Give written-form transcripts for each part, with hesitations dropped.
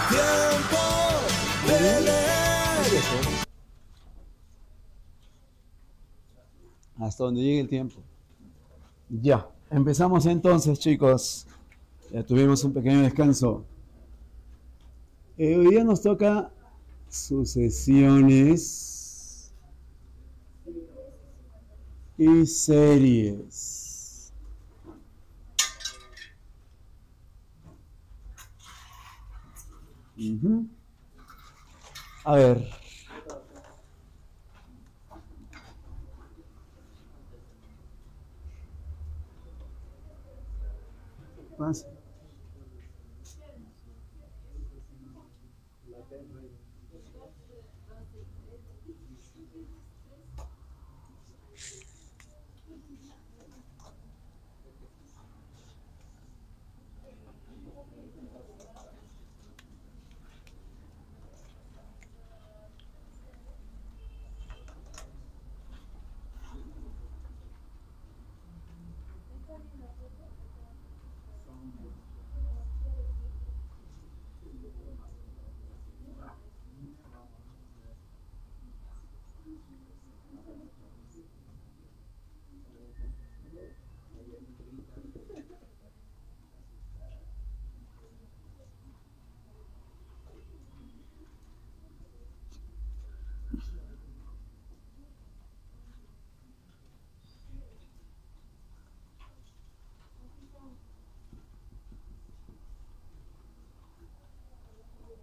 Tiempo de leer. Hasta donde llegue el tiempo. Ya, empezamos entonces, chicos. Ya tuvimos un pequeño descanso. Hoy día nos toca sucesiones y series. Ujú. A ver. Más.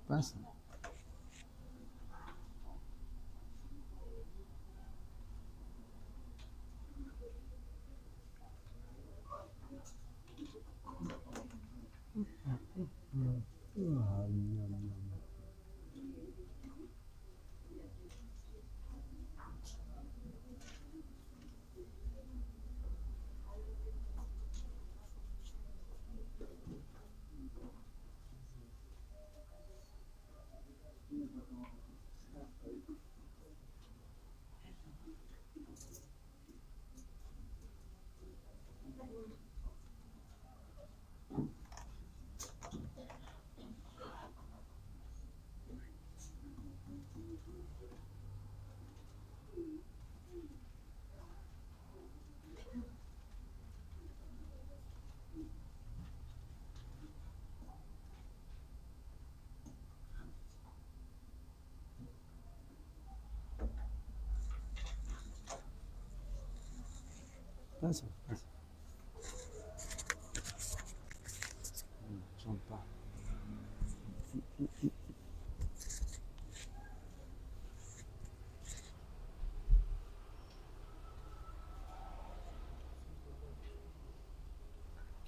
Pasa. Pasa. Pasa. Chompa.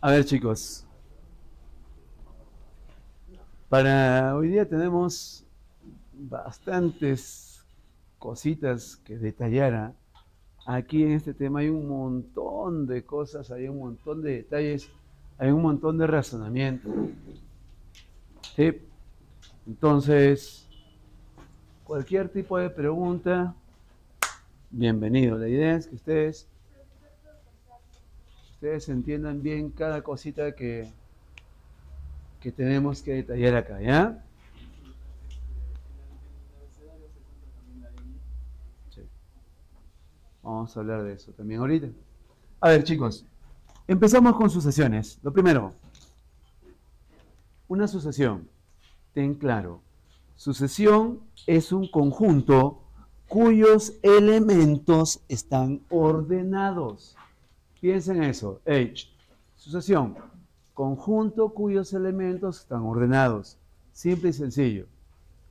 A ver, chicos. Para hoy día tenemos bastantes cositas que detallar. ¿Ah? Aquí en este tema hay un montón de cosas, hay un montón de detalles, hay un montón de razonamiento. ¿Sí? Entonces, cualquier tipo de pregunta, bienvenido. La idea es que ustedes entiendan bien cada cosita que tenemos que detallar acá, ¿ya? Sí. Vamos a hablar de eso también ahorita. A ver, chicos, empezamos con sucesiones. Lo primero, una sucesión. Ten claro, sucesión es un conjunto cuyos elementos están ordenados. Piensen en eso. H. Sucesión. Conjunto cuyos elementos están ordenados. Simple y sencillo.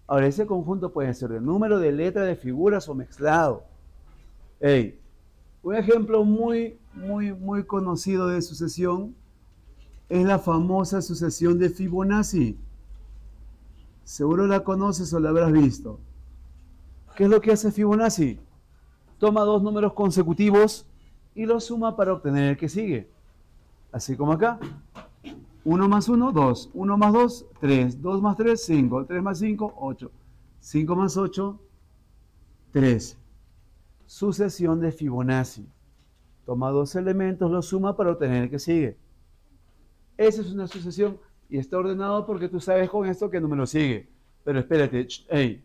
Ahora, ese conjunto puede ser de número, de letra, de figuras o mezclado. Hey, un ejemplo muy conocido de sucesión es la famosa sucesión de Fibonacci. Seguro la conoces o la habrás visto. ¿Qué es lo que hace Fibonacci? Toma dos números consecutivos y los suma para obtener el que sigue. Así como acá. 1 más 1, 2. 1 más 2, 3. 2 más 3, 5. 3 más 5, 8. 5 más 8, 13. Sucesión de Fibonacci. Toma dos elementos, los suma para obtener el que sigue. Esa es una sucesión Y está ordenado porque tú sabes con esto qué número sigue. Pero espérate, hey,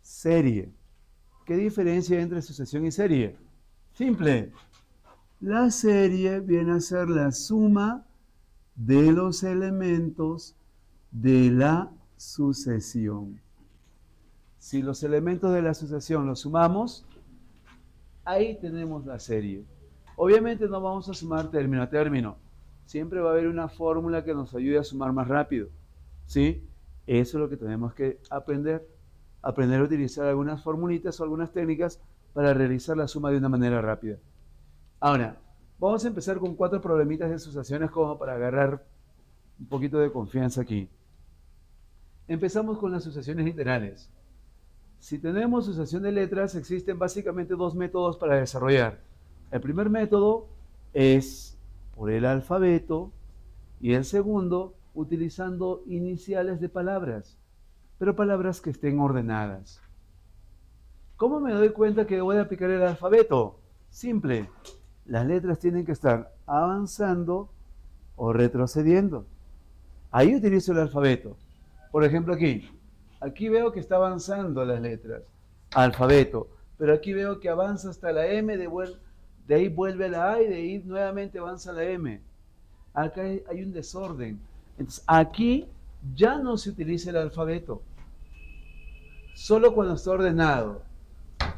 serie. ¿Qué diferencia hay entre sucesión y serie? Simple. La serie viene a ser la suma de los elementos de la sucesión. Si los elementos de la sucesión los sumamos, ahí tenemos la serie. Obviamente no vamos a sumar término a término. Siempre va a haber una fórmula que nos ayude a sumar más rápido. ¿Sí? Eso es lo que tenemos que aprender. Aprender a utilizar algunas formulitas o algunas técnicas para realizar la suma de una manera rápida. Ahora, vamos a empezar con 4 problemitas de sucesiones como para agarrar un poquito de confianza aquí. Empezamos con las sucesiones literales. Si tenemos sucesión de letras, existen básicamente 2 métodos para desarrollar. El primer método es por el alfabeto y el segundo utilizando iniciales de palabras, pero palabras que estén ordenadas. ¿Cómo me doy cuenta que voy a aplicar el alfabeto? Simple. Las letras tienen que estar avanzando o retrocediendo. Ahí utilizo el alfabeto. Por ejemplo, aquí veo que está avanzando las letras, alfabeto, pero aquí veo que avanza hasta la M, de ahí vuelve a la A y de ahí nuevamente avanza la M. Acá hay un desorden. Entonces, aquí ya no se utiliza el alfabeto, solo cuando está ordenado.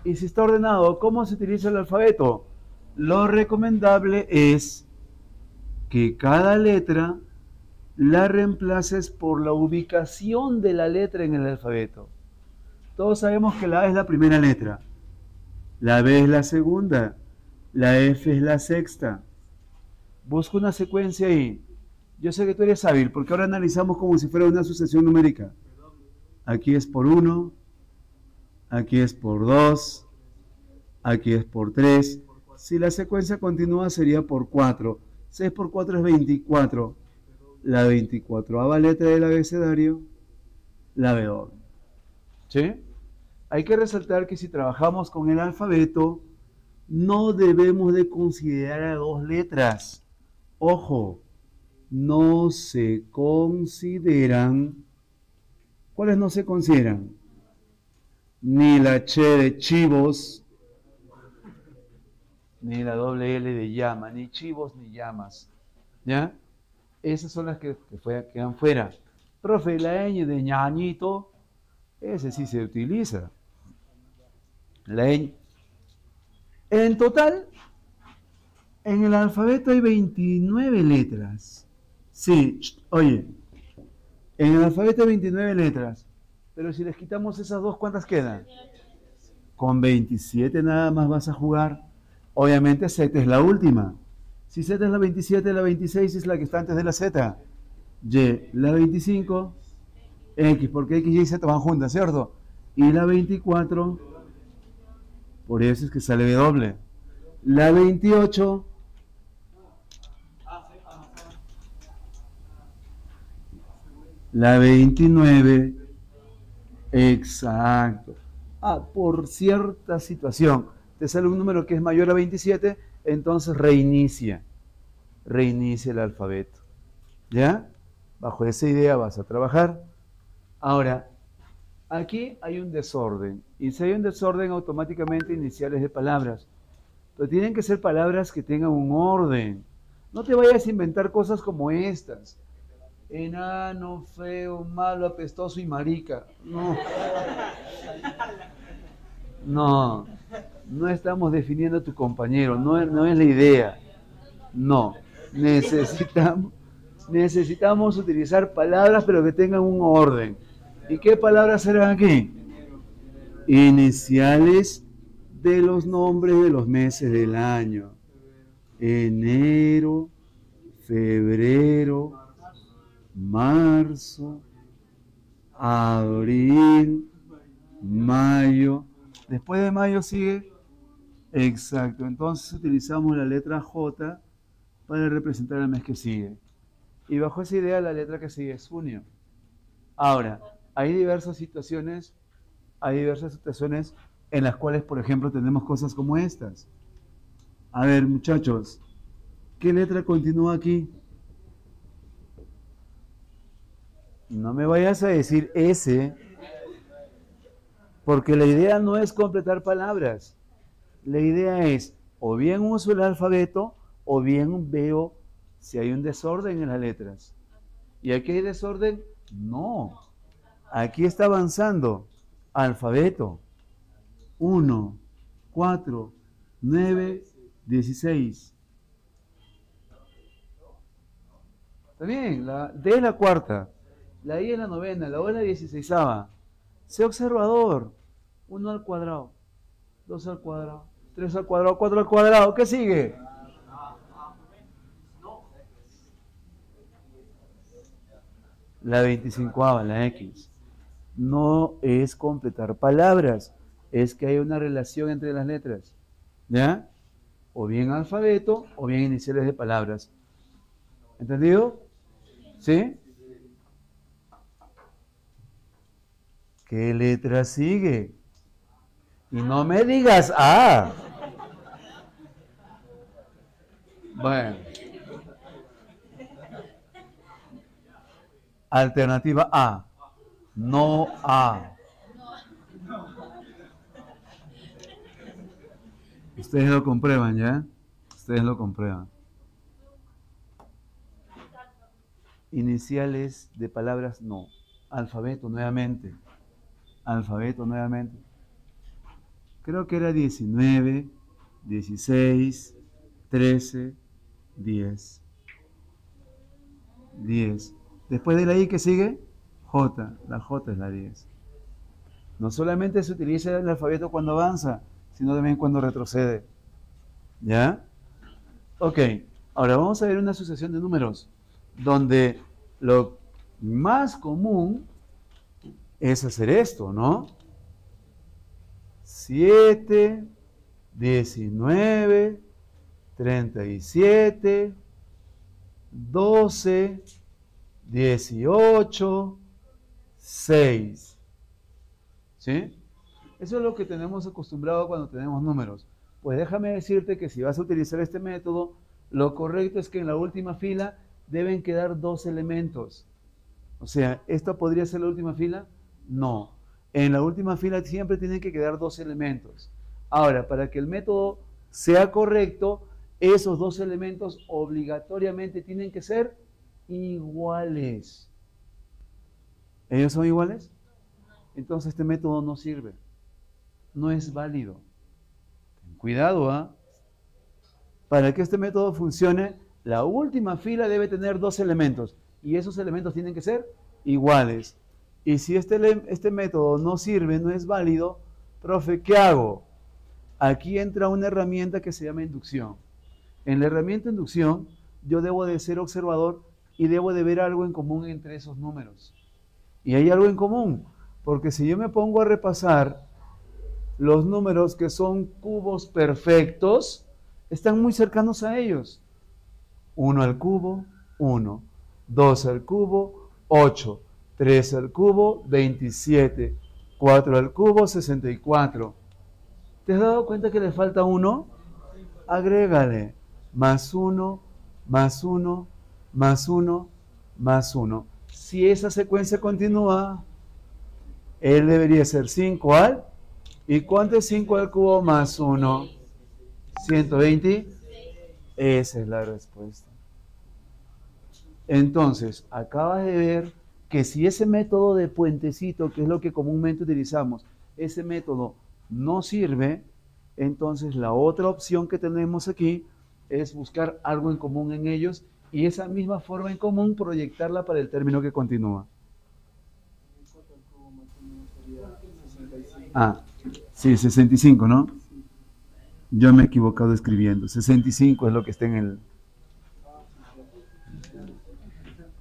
Y si está ordenado, ¿cómo se utiliza el alfabeto? Lo recomendable es que cada letra la reemplaces por la ubicación de la letra en el alfabeto. Todos sabemos que la A es la primera letra, la B es la segunda, la F es la sexta. Busca una secuencia ahí. Yo sé que tú eres hábil, porque ahora analizamos como si fuera una sucesión numérica. Aquí es por 1, aquí es por 2, aquí es por 3. Si la secuencia continúa sería por 4. 6 por 4 es 24. La 24ª letra del abecedario, la W. ¿Sí? Hay que resaltar que si trabajamos con el alfabeto, no debemos de considerar a 2 letras. Ojo, no se consideran. ¿Cuáles no se consideran? Ni la Ch de chivos, ni la doble L de llama, ni chivos ni llamas. ¿Ya? Esas son las que quedan fuera. Profe, la ñ de ñañito, ese sí se utiliza. La ñ. En total, en el alfabeto hay 29 letras. Sí, oye, en el alfabeto hay 29 letras. Pero si les quitamos esas 2, ¿cuántas quedan? Con 27 nada más vas a jugar. Obviamente Z es la última. Si Z es la 27, la 26 es la que está antes de la Z. Y, la 25, X, porque X y Z van juntas, ¿cierto? Y la 24, por eso es que sale W. La 28, la 29, exacto. Por cierta situación, te sale un número que es mayor a 27, entonces reinicia el alfabeto. ¿Ya? Bajo esa idea vas a trabajar. Ahora, aquí hay un desorden. Y si hay un desorden, automáticamente iniciales de palabras. Pero tienen que ser palabras que tengan un orden. No te vayas a inventar cosas como estas. Enano, feo, malo, apestoso y marica. No estamos definiendo a tu compañero. No es la idea. No. Necesitamos utilizar palabras pero que tengan un orden. ¿Y qué palabras serán aquí? Iniciales de los nombres de los meses del año. Enero, febrero, marzo, abril, mayo. Después de mayo sigue. Exacto. Entonces utilizamos la letra J para representar el mes que sigue. Y bajo esa idea la letra que sigue es junio. Ahora, hay diversas situaciones en las cuales, por ejemplo, tenemos cosas como estas. A ver, muchachos, ¿qué letra continúa aquí? No me vayas a decir ese, porque la idea no es completar palabras. La idea es, o bien uso el alfabeto, o bien veo si hay un desorden en las letras. ¿Y aquí hay desorden? No. Aquí está avanzando. Alfabeto. 1, 4, 9, 16. Está bien, la D es la cuarta, la I es la novena, la O es la 16ª. Sé observador. 1 al cuadrado, 2 al cuadrado, 3 al cuadrado, 4 al cuadrado. ¿Qué sigue? La 25ª, la X. No es completar palabras, es que hay una relación entre las letras. ¿Ya? O bien alfabeto o bien iniciales de palabras. ¿Entendido? ¿Sí? ¿Qué letra sigue? Y no me digas A. Bueno. Alternativa A. No A. Ustedes lo comprueban, ¿ya? Ustedes lo comprueban. Iniciales de palabras, no. Alfabeto nuevamente. Alfabeto nuevamente. Creo que era 19, 16, 13, 10. 10. Después de la I, ¿qué sigue? J. La J es la 10. No solamente se utiliza el alfabeto cuando avanza, sino también cuando retrocede. ¿Ya? Ok. Ahora vamos a ver una sucesión de números donde lo más común es hacer esto, ¿no? 7, 19, 37, 12, 18, 6. ¿Sí? Eso es lo que tenemos acostumbrado cuando tenemos números. Pues déjame decirte que si vas a utilizar este método, lo correcto es que en la última fila deben quedar 2 elementos. O sea, ¿esta podría ser la última fila? No. En la última fila siempre tienen que quedar 2 elementos. Ahora, para que el método sea correcto, esos 2 elementos obligatoriamente tienen que ser iguales. ¿Ellos son iguales? Entonces este método no sirve. No es válido. Ten cuidado, ¿ah? Para que este método funcione, la última fila debe tener 2 elementos. Y esos elementos tienen que ser iguales. Y si este método no sirve, no es válido, profe, ¿qué hago? Aquí entra una herramienta que se llama inducción. En la herramienta inducción, yo debo de ser observador y debo de ver algo en común entre esos números. Y hay algo en común, porque si yo me pongo a repasar los números que son cubos perfectos, están muy cercanos a ellos. 1 al cubo, 1. 2 al cubo, 8. 3 al cubo, 27. 4 al cubo, 64. ¿Te has dado cuenta que le falta 1? Agrégale. Más 1, más 1, más 1, más 1. Si esa secuencia continúa, él debería ser 5 al... ¿Y cuánto es 5 al cubo más 1? 120. Esa es la respuesta. Entonces, acabas de ver que si ese método de puentecito, que es lo que comúnmente utilizamos, ese método no sirve, entonces la otra opción que tenemos aquí es buscar algo en común en ellos y esa misma forma en común proyectarla para el término que continúa. Ah, sí, 65, ¿no? Yo me he equivocado escribiendo. 65 es lo que está en el...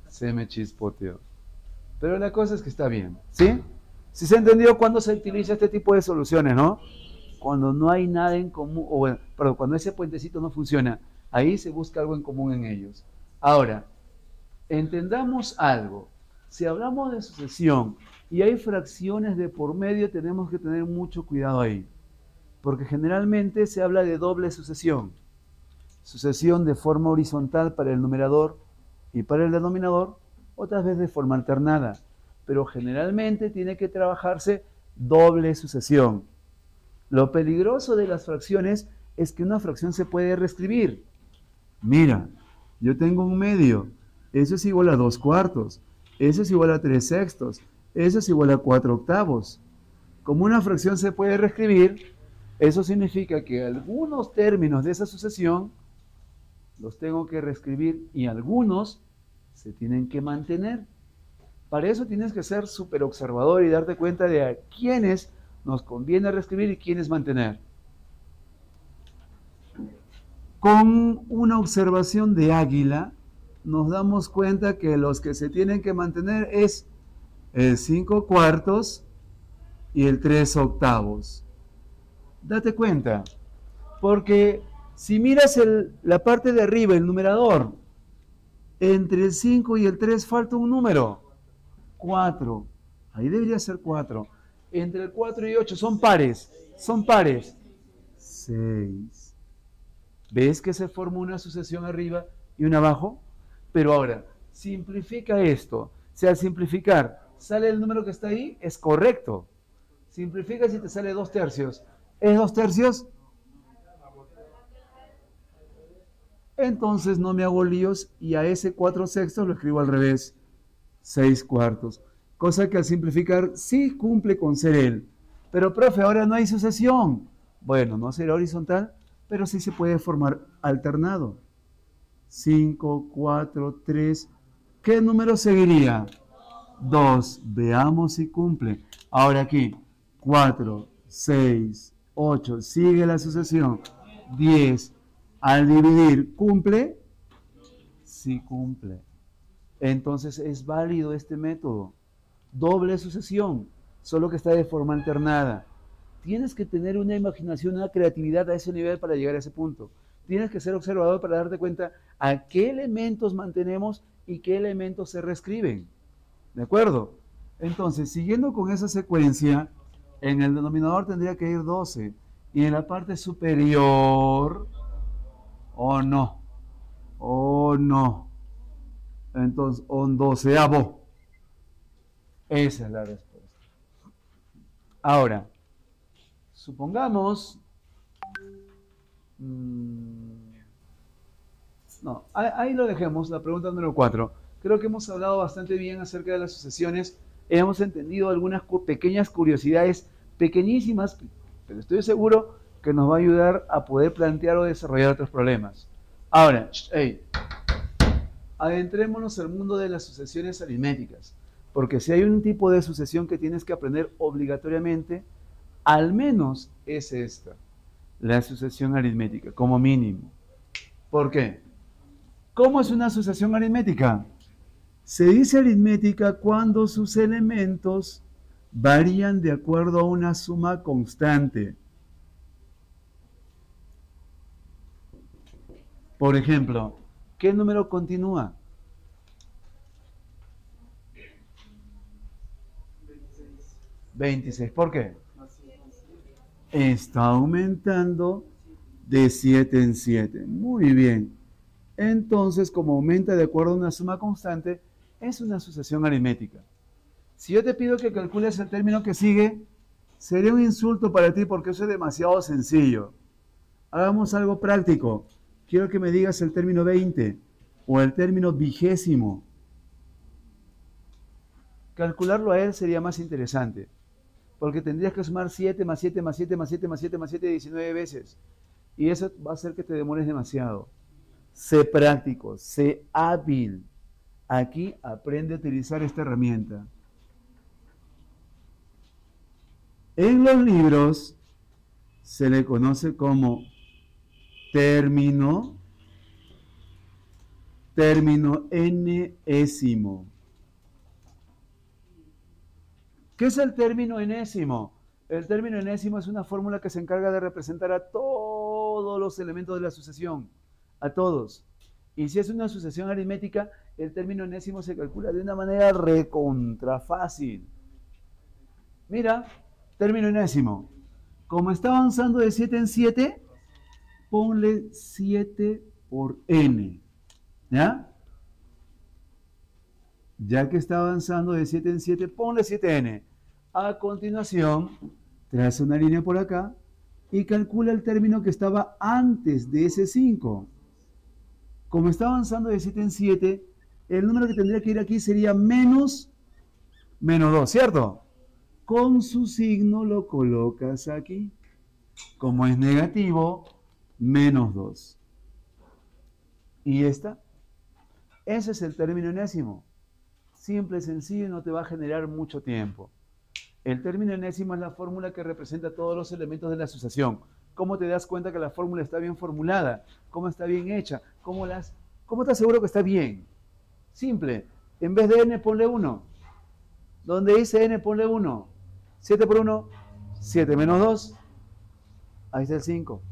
Se me chispoteó. Pero la cosa es que está bien, ¿sí? ¿Sí se entendió cuándo se utiliza este tipo de soluciones, no? Cuando no hay nada en común, o bueno, perdón, cuando ese puentecito no funciona, ahí se busca algo en común en ellos. Ahora, entendamos algo. Si hablamos de sucesión y hay fracciones de por medio, tenemos que tener mucho cuidado ahí. Porque generalmente se habla de doble sucesión. Sucesión de forma horizontal para el numerador y para el denominador, otras veces de forma alternada, pero generalmente tiene que trabajarse doble sucesión. Lo peligroso de las fracciones es que una fracción se puede reescribir. Mira, yo tengo un medio, eso es igual a 2/4, eso es igual a 3/6, eso es igual a 4/8. Como una fracción se puede reescribir, eso significa que algunos términos de esa sucesión los tengo que reescribir y algunos se tienen que mantener. Para eso tienes que ser súper observador y darte cuenta de a quiénes nos conviene reescribir y quiénes mantener. Con una observación de águila, nos damos cuenta que los que se tienen que mantener es el 5/4 y el 3/8. Date cuenta, porque si miras la parte de arriba, el numerador, entre el 5 y el 3 falta un número, 4. Ahí debería ser 4. Entre el 4 y 8 son pares, 6. ¿Ves que se forma una sucesión arriba y una abajo? Pero ahora, simplifica esto. O sea, al simplificar, sale el número que está ahí, es correcto. Simplifica si te sale 2/3. ¿Es 2/3? Entonces no me hago líos y a ese 4/6 lo escribo al revés, 6/4. Cosa que al simplificar sí cumple con ser él. Pero profe, ahora no hay sucesión. Bueno, no será horizontal, pero sí se puede formar alternado. 5, 4, 3. ¿Qué número seguiría? 2. Veamos si cumple. Ahora aquí, 4, 6, 8. Sigue la sucesión. 10. Al dividir, ¿cumple? Sí cumple. Entonces es válido este método. Doble sucesión, solo que está de forma alternada. Tienes que tener una imaginación, una creatividad a ese nivel para llegar a ese punto. Tienes que ser observador para darte cuenta a qué elementos mantenemos y qué elementos se reescriben. ¿De acuerdo? Entonces, siguiendo con esa secuencia, en el denominador tendría que ir 12. Y en la parte superior, oh no, entonces, un 12avo. Esa es la respuesta. Ahora, supongamos, no, ahí lo dejemos, la pregunta número 4. Creo que hemos hablado bastante bien acerca de las sucesiones, hemos entendido algunas pequeñas curiosidades, pequeñísimas, pero estoy seguro que nos va a ayudar a poder plantear o desarrollar otros problemas. Ahora, adentrémonos al mundo de las sucesiones aritméticas, porque si hay un tipo de sucesión que tienes que aprender obligatoriamente, al menos es esta, la sucesión aritmética, como mínimo. ¿Por qué? ¿Cómo es una sucesión aritmética? Se dice aritmética cuando sus elementos varían de acuerdo a una suma constante. Por ejemplo, ¿qué número continúa? 26. ¿Por qué? Está aumentando de 7 en 7. Muy bien. Entonces, como aumenta de acuerdo a una suma constante, es una sucesión aritmética. Si yo te pido que calcules el término que sigue, sería un insulto para ti porque eso es demasiado sencillo. Hagamos algo práctico. Quiero que me digas el término 20 o el término 20. Calcularlo a él sería más interesante, porque tendrías que sumar 7 más 7 más 7 más 7 más 7 más 7 19 veces. Y eso va a hacer que te demores demasiado. Sé práctico, sé hábil. Aquí aprende a utilizar esta herramienta. En los libros se le conoce como término enésimo. ¿Qué es el término enésimo? El término enésimo es una fórmula que se encarga de representar a todos los elementos de la sucesión, a todos. Y si es una sucesión aritmética, el término enésimo se calcula de una manera recontra fácil. Mira, término enésimo. Como está avanzando de 7 en 7, ponle 7 por n. ¿Ya? Ya que está avanzando de 7 en 7, ponle 7n. A continuación, traza una línea por acá y calcula el término que estaba antes de ese 5. Como está avanzando de 7 en 7, el número que tendría que ir aquí sería menos 2, ¿cierto? Con su signo lo colocas aquí. Como es negativo, menos 2. Y ese es el término enésimo. Simple, sencillo y no te va a generar mucho tiempo. El término enésimo es la fórmula que representa todos los elementos de la asociación. ¿Cómo te das cuenta que la fórmula está bien formulada? ¿Cómo está bien hecha? ¿Cómo estás seguro que está bien? Simple. En vez de n, ponle 1. Donde dice n, ponle 1. 7 por 1, 7 menos 2. Ahí está el 5.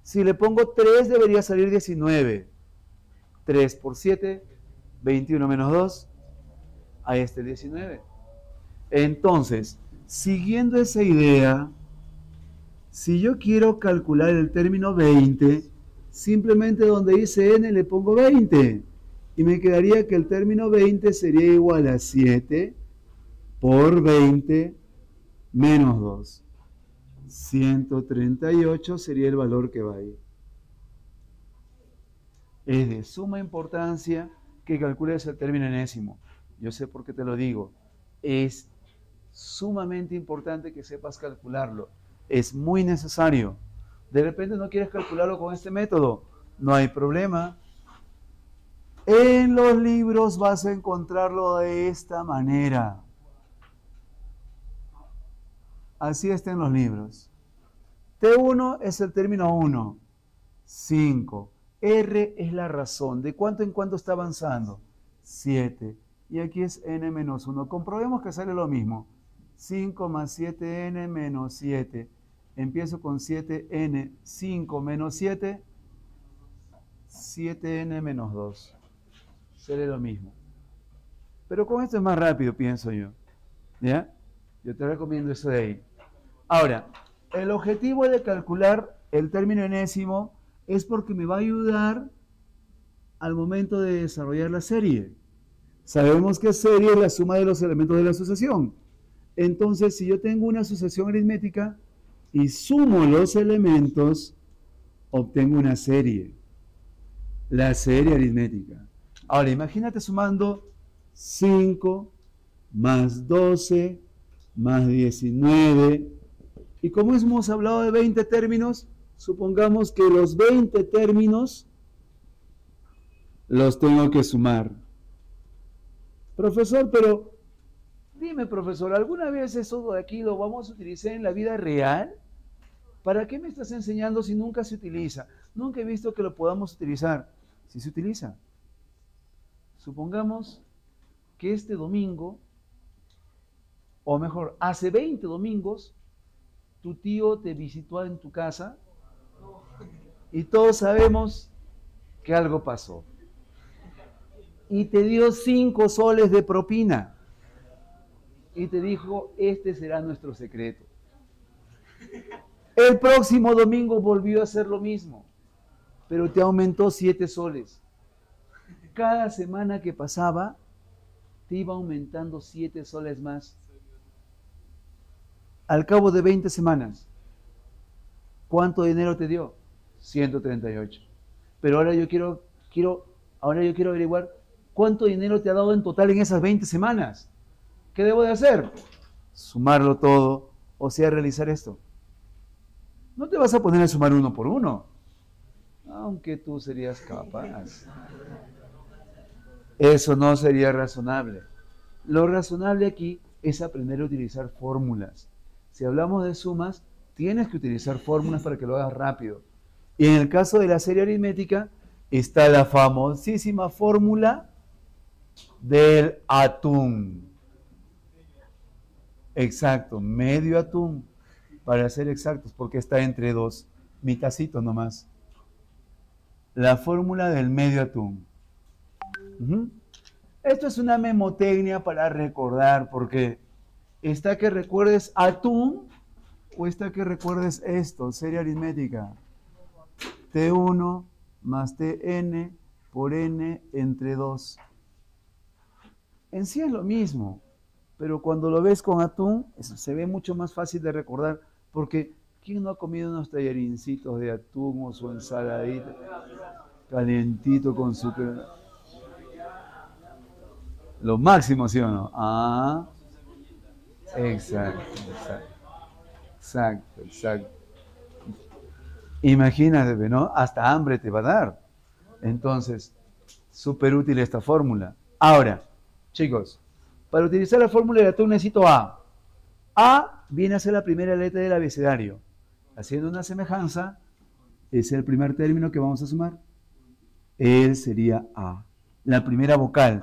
Si le pongo 3, debería salir 19. 3 por 7, 21 menos 2. Ahí está el 19. Entonces, siguiendo esa idea, si yo quiero calcular el término 20, simplemente donde dice n le pongo 20. Y me quedaría que el término 20 sería igual a 7 por 20 menos 2. 138 sería el valor que va ahí. Es de suma importancia que calcules el término enésimo. Yo sé por qué te lo digo. Es sumamente importante que sepas calcularlo. Es muy necesario. De repente no quieres calcularlo con este método. No hay problema. En los libros vas a encontrarlo de esta manera. Así está en los libros. T1 es el término 1. 5. R es la razón. ¿De cuánto en cuánto está avanzando? 7. Y aquí es n menos 1. Comprobemos que sale lo mismo. 5 más 7n menos 7. Empiezo con 7n. 5 menos 7. 7n menos 2. Sale lo mismo. Pero con esto es más rápido, pienso yo. ¿Ya? Yo te recomiendo eso de ahí. Ahora, el objetivo de calcular el término enésimo es porque me va a ayudar al momento de desarrollar la serie. Sabemos que serie es la suma de los elementos de la asociación. Entonces, si yo tengo una asociación aritmética y sumo los elementos, obtengo una serie. La serie aritmética. Ahora, imagínate sumando 5 más 12 más 19. Y como hemos hablado de 20 términos, supongamos que los 20 términos los tengo que sumar. Profesor, pero dime, profesor, ¿alguna vez eso de aquí lo vamos a utilizar en la vida real? ¿Para qué me estás enseñando si nunca se utiliza? Nunca he visto que lo podamos utilizar. Sí se utiliza. Supongamos que este domingo, o mejor, hace 20 domingos, tu tío te visitó en tu casa y todos sabemos que algo pasó. Y te dio 5 soles de propina. Y te dijo, este será nuestro secreto. El próximo domingo volvió a hacer lo mismo, pero te aumentó 7 soles. Cada semana que pasaba, te iba aumentando 7 soles más. Al cabo de 20 semanas, ¿cuánto dinero te dio? 138. Pero ahora yo quiero averiguar cuánto dinero te ha dado en total en esas 20 semanas. ¿Qué debo de hacer? Sumarlo todo, o sea, realizar esto. No te vas a poner a sumar uno por uno, aunque tú serías capaz. Eso no sería razonable. Lo razonable aquí es aprender a utilizar fórmulas. Si hablamos de sumas, tienes que utilizar fórmulas para que lo hagas rápido. Y en el caso de la serie aritmética, está la famosísima fórmula del atún. Exacto, medio atún, para ser exactos, porque está entre 2, mitacito nomás. La fórmula del medio atún. Esto es una memotecnia para recordar, porque está que recuerdes atún o está que recuerdes esto, serie aritmética. T1 más Tn por n entre 2. En sí es lo mismo, pero cuando lo ves con atún, se ve mucho más fácil de recordar, porque ¿quién no ha comido unos tallarincitos de atún o su ensaladita calientito con su... Lo máximo, ¿sí o no? Ah, exacto, exacto, exacto, exacto. Imagínate, ¿no? Hasta hambre te va a dar. Entonces, súper útil esta fórmula. Ahora, chicos, para utilizar la fórmula del atún necesito A. A viene a ser la primera letra del abecedario. Haciendo una semejanza, es el primer término que vamos a sumar. Él sería A. La primera vocal,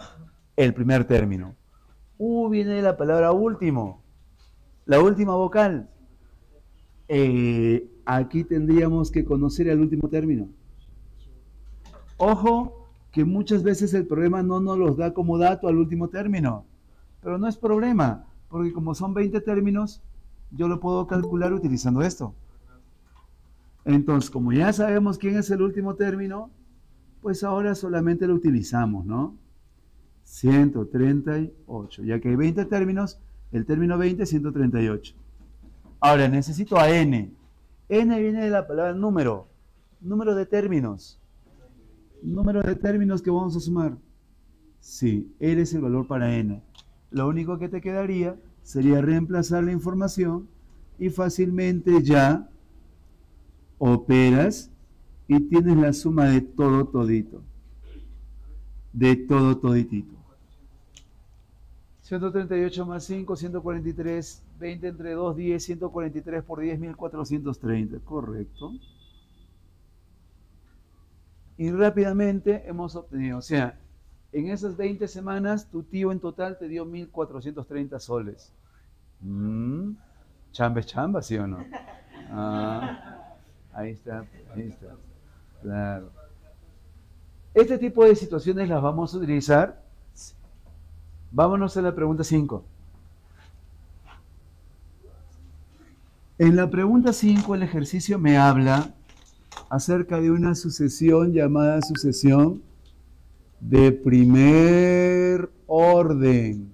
el primer término. U viene de la palabra último. La última vocal. Aquí tendríamos que conocer el último término. Ojo, que muchas veces el problema no nos los da como dato al último término. Pero no es problema, porque como son 20 términos, yo lo puedo calcular utilizando esto. Entonces, como ya sabemos quién es el último término, pues ahora solamente lo utilizamos, ¿no? 138. Ya que hay 20 términos, el término 20 es 138. Ahora, necesito a n. N viene de la palabra número. Número de términos. Número de términos que vamos a sumar. Sí, L es el valor para n. Lo único que te quedaría sería reemplazar la información y fácilmente ya operas y tienes la suma de todo todito. De todo toditito. 138 más 5, 143, 20 entre 2, 10, 143 por 10, 1430. Correcto. Y rápidamente hemos obtenido, o sea, en esas 20 semanas tu tío en total te dio 1430 soles. Chamba es chamba, ¿sí o no? Ah, ahí está, claro. Este tipo de situaciones las vamos a utilizar. Vámonos a la pregunta 5. En la pregunta 5 el ejercicio me habla acerca de una sucesión llamada sucesión de primer orden.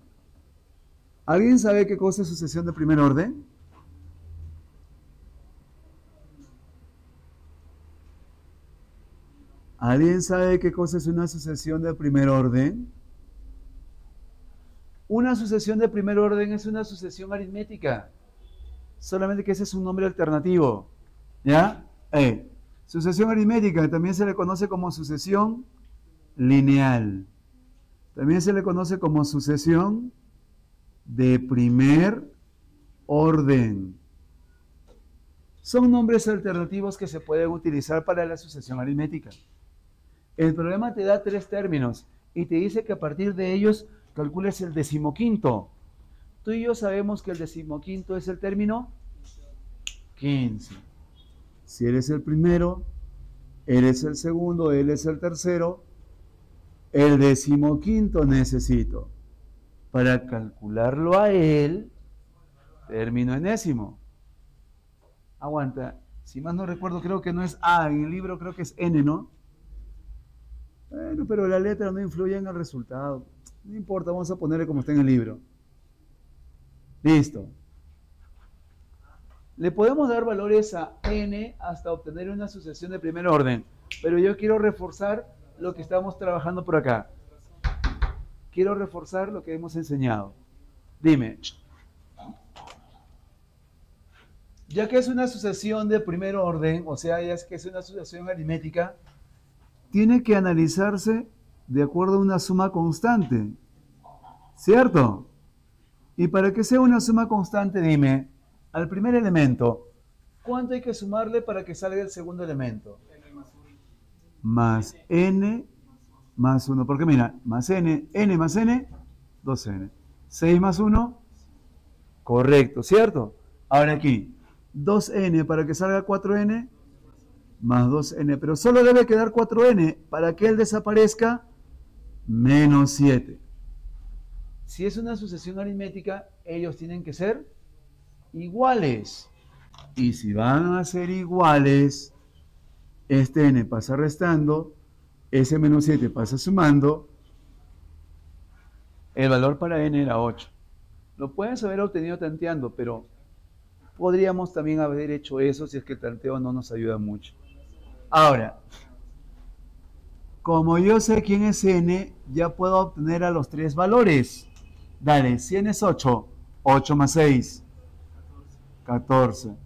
¿Alguien sabe qué cosa es sucesión de primer orden? ¿Alguien sabe qué cosa es una sucesión de primer orden? Una sucesión de primer orden es una sucesión aritmética, solamente que ese es un nombre alternativo. ¿Ya? Sucesión aritmética también se le conoce como sucesión lineal. También se le conoce como sucesión de primer orden. Son nombres alternativos que se pueden utilizar para la sucesión aritmética. El programa te da 3 términos y te dice que a partir de ellos calcules el decimoquinto. Tú y yo sabemos que el decimoquinto es el término 15. Si él es el primero, él es el segundo, él es el tercero, el decimoquinto necesito. Para calcularlo a él, término enésimo. Aguanta, si más no recuerdo, creo que no es A, en el libro creo que es N, ¿no? Bueno, pero la letra no influye en el resultado. No importa, vamos a ponerle como está en el libro. Listo. Le podemos dar valores a n hasta obtener una sucesión de primer orden, pero yo quiero reforzar lo que estamos trabajando por acá. Quiero reforzar lo que hemos enseñado. Dime, ya que es una sucesión de primer orden, o sea, ya es que es una sucesión aritmética, tiene que analizarse de acuerdo a una suma constante, ¿cierto? Y para que sea una suma constante, dime, al primer elemento, ¿cuánto hay que sumarle para que salga el segundo elemento? Más n más 1, porque mira, más n más n, 2n. 6 más 1, correcto, ¿cierto? Ahora aquí, 2n para que salga 4n, más 2n, pero solo debe quedar 4n, para que él desaparezca, menos 7. Si es una sucesión aritmética, ellos tienen que ser iguales. Y si van a ser iguales, este n pasa restando, ese menos 7 pasa sumando, El valor para n era 8. Lo puedes haber obtenido tanteando, pero podríamos también haber hecho eso si es que el tanteo no nos ayuda mucho. Ahora, como yo sé quién es n, ya puedo obtener a los tres valores. Dale, si n es 8, 8 más 6, 14.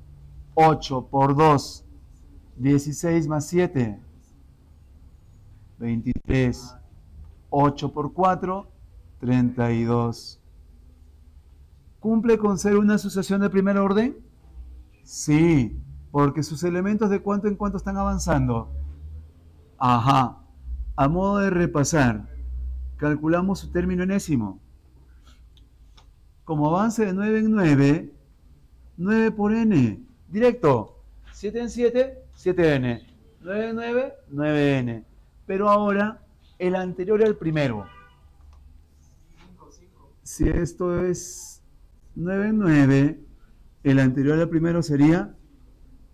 8 por 2, 16 más 7, 23. 8 por 4, 32. ¿Cumple con ser una asociación de primer orden? Sí, porque sus elementos de cuánto en cuánto están avanzando. Ajá. A modo de repasar, calculamos su término enésimo. Como avance de 9 en 9, 9 por n. Directo. 7 en 7, 7n. 9 en 9, 9n. Pero ahora, el anterior al primero. Si esto es 9 en 9, el anterior al primero sería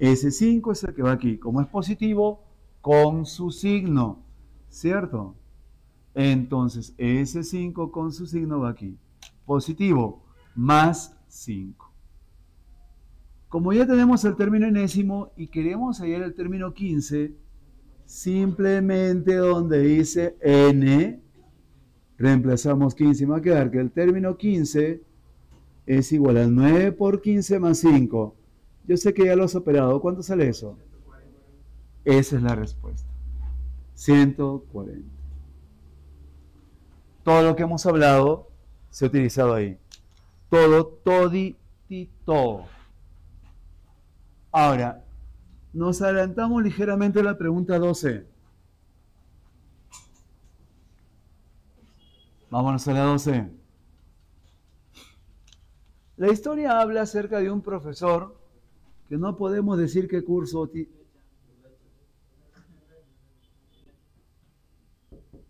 S5, es el que va aquí. Como es positivo, con su signo, ¿cierto? Entonces, S5 con su signo va aquí. Positivo, más 5. Como ya tenemos el término enésimo y queremos hallar el término 15, simplemente donde dice n, reemplazamos 15 y me va a quedar que el término 15 es igual a 9 por 15 más 5. Yo sé que ya lo has operado. ¿Cuánto sale eso? Esa es la respuesta. 140. Todo lo que hemos hablado se ha utilizado ahí. Todo, toditito. Ahora, nos adelantamos ligeramente a la pregunta 12. Vámonos a la 12. La historia habla acerca de un profesor que no podemos decir qué curso.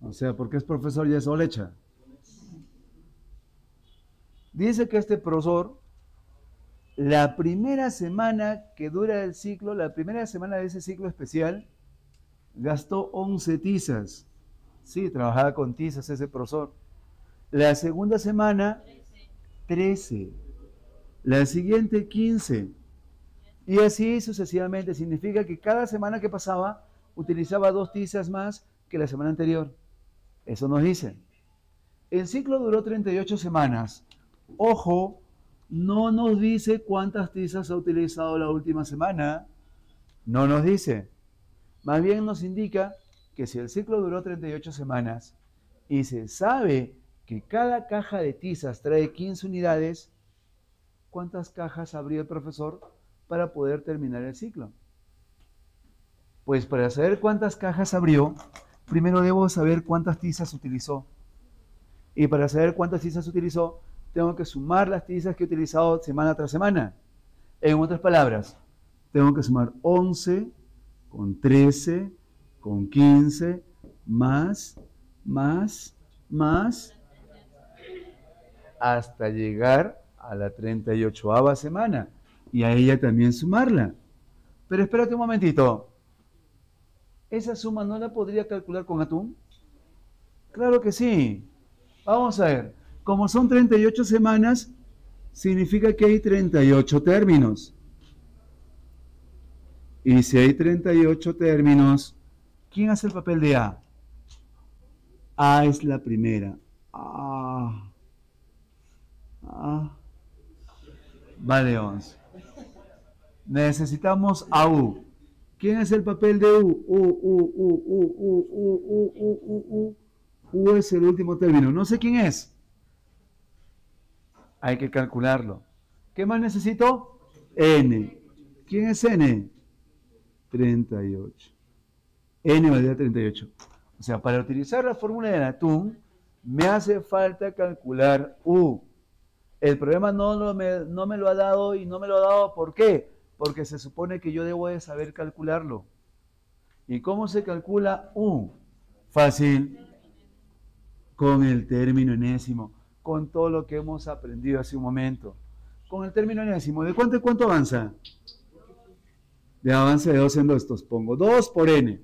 O sea, porque es profesor y es Olecha. Dice que este profesor, la primera semana que dura el ciclo, la primera semana de ese ciclo especial, gastó 11 tizas. Sí, trabajaba con tizas ese profesor. La segunda semana, 13. La siguiente, 15. Y así sucesivamente. Significa que cada semana que pasaba, utilizaba 2 tizas más que la semana anterior. Eso nos dice. El ciclo duró 38 semanas. Ojo, no nos dice cuántas tizas ha utilizado la última semana. No nos dice. Más bien nos indica que si el ciclo duró 38 semanas y se sabe que cada caja de tizas trae 15 unidades, ¿cuántas cajas abrió el profesor para poder terminar el ciclo? Pues para saber cuántas cajas abrió, primero debo saber cuántas tizas utilizó. Y para saber cuántas tizas utilizó, tengo que sumar las tizas que he utilizado semana tras semana. En otras palabras, tengo que sumar 11 con 13 con 15 más, hasta llegar a la 38ª semana. Y a ella también sumarla. Pero espérate un momentito. ¿Esa suma no la podría calcular con atún? Claro que sí. Vamos a ver. Como son 38 semanas, significa que hay 38 términos. Y si hay 38 términos, ¿quién hace el papel de A? A es la primera. Vale 11. Necesitamos a U. ¿Quién es el papel de U? U es el último término. No sé quién es. Hay que calcularlo. ¿Qué más necesito? N. ¿Quién es N? 38. N valdría 38. O sea, para utilizar la fórmula de atún, me hace falta calcular U. El problema no me lo ha dado y no me lo ha dado ¿por qué? Porque se supone que yo debo de saber calcularlo. ¿Y cómo se calcula U? Fácil. Con el término enésimo, con todo lo que hemos aprendido hace un momento. Con el término enésimo, ¿de cuánto en cuánto avanza? De avance de 2 en 2. Entonces pongo 2 por n,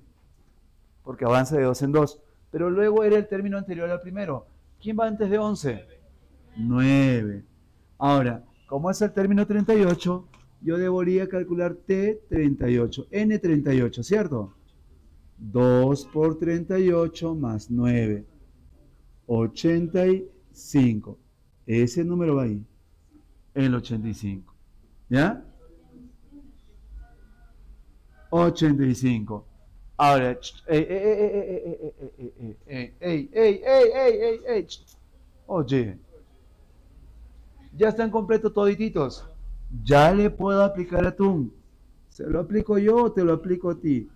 porque avanza de 2 en 2. Pero luego era el término anterior al primero. ¿Quién va antes de 11? 9. Ahora, como es el término 38, yo debería calcular T38, N38, ¿cierto? 2 por 38 más 9, 85. Ese número va ahí, el 85. ¿Ya? 85. Ahora, oye, ya están completos todititos. Ya le puedo aplicar atún. ¿Se lo aplico yo o te lo aplico a ti?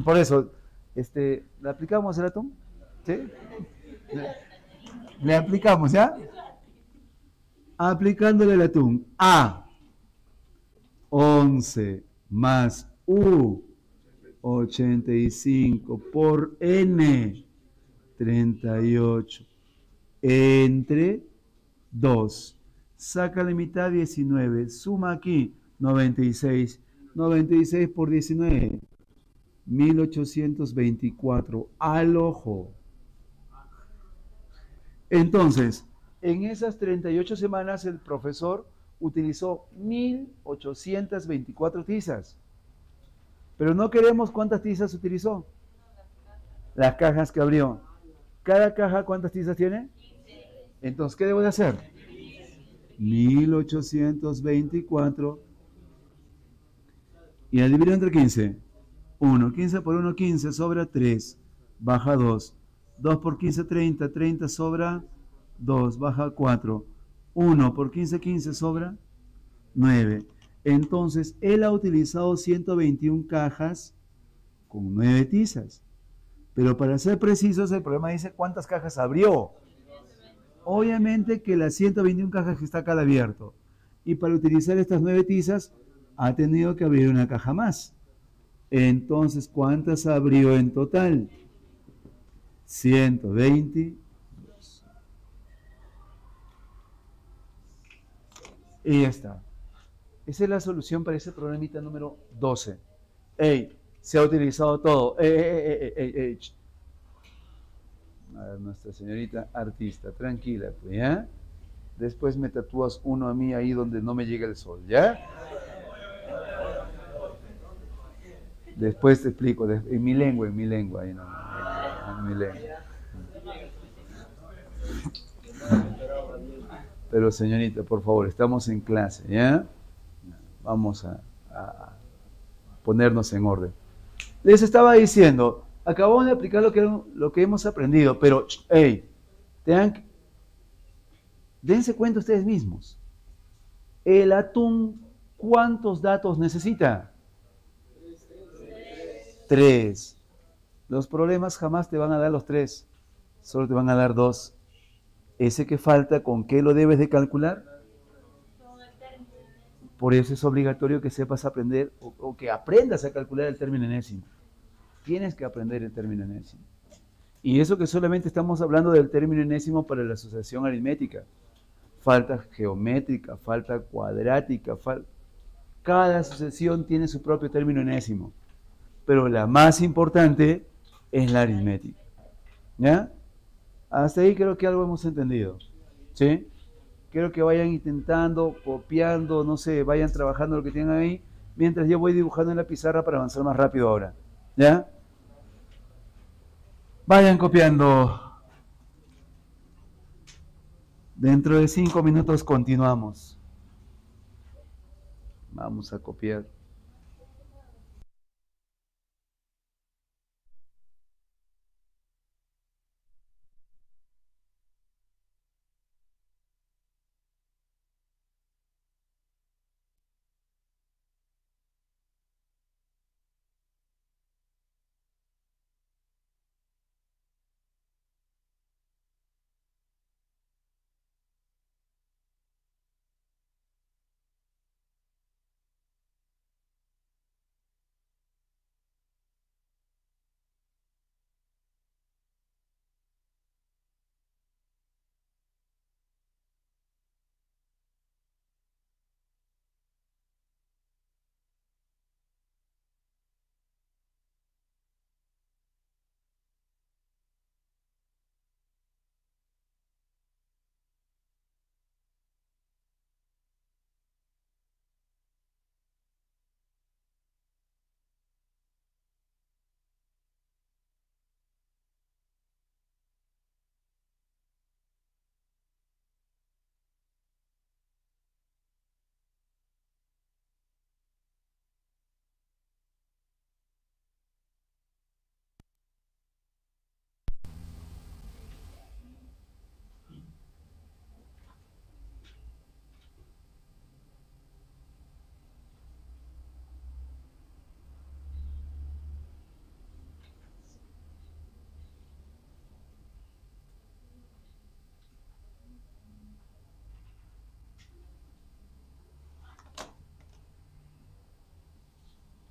Por eso, ¿le aplicamos el atún? ¿Sí? Le aplicamos, ¿ya? Aplicándole el atún. A, 11 más U, 85 por N, 38, entre 2. Saca la mitad, 19. Suma aquí, 96. 96 por 19, 1824. Al ojo. Entonces, en esas 38 semanas el profesor utilizó 1824 tizas. Pero no queremos cuántas tizas utilizó. Las cajas que abrió. ¿Cada caja cuántas tizas tiene? Entonces, ¿qué debo de hacer? 1824 y al dividir entre 15. 1, 15 por 1, 15, sobra 3, baja 2. 2 por 15, 30, 30 sobra 2, baja 4. 1 por 15, 15 sobra 9. Entonces, él ha utilizado 121 cajas con 9 tizas. Pero para ser precisos, el problema dice cuántas cajas abrió. Obviamente que las 121 cajas que está acá al abierto. Y para utilizar estas 9 tizas, ha tenido que abrir una caja más. Entonces, ¿cuántas abrió en total? 120. Y ya está. Esa es la solución para ese problemita número 12. ¡Ey! Se ha utilizado todo. ¡Ey! A ver, nuestra señorita artista, tranquila, pues, ¿ya? Después me tatúas uno a mí ahí donde no me llega el sol, ¿ya? Después te explico, en mi lengua, ahí no, en mi lengua. Pero señorita, por favor, estamos en clase, ¿ya? Vamos a ponernos en orden. Les estaba diciendo, acabamos de aplicar lo que hemos aprendido, pero, hey, dense cuenta ustedes mismos. El atún, ¿cuántos datos necesita? 3. Los problemas jamás te van a dar los 3, solo te van a dar 2. Ese que falta, ¿con qué lo debes de calcular? Por eso es obligatorio que sepas aprender o que aprendas a calcular el término enésimo. Tienes que aprender el término enésimo. Y eso que solamente estamos hablando del término enésimo para la asociación aritmética. Falta geométrica, falta cuadrática, cada asociación tiene su propio término enésimo. Pero la más importante es la aritmética. ¿Ya? Hasta ahí creo que algo hemos entendido. ¿Sí? Quiero que vayan intentando, copiando, no sé, vayan trabajando lo que tienen ahí, mientras yo voy dibujando en la pizarra para avanzar más rápido ahora. ¿Ya? Vayan copiando. Dentro de 5 minutos continuamos. Vamos a copiar.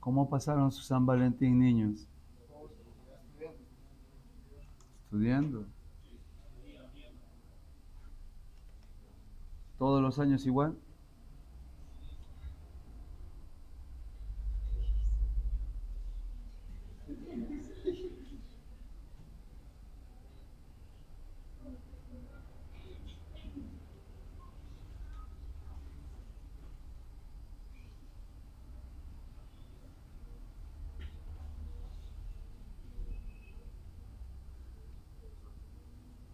¿Cómo pasaron su San Valentín, niños? Estudiando. ¿Todos los años igual?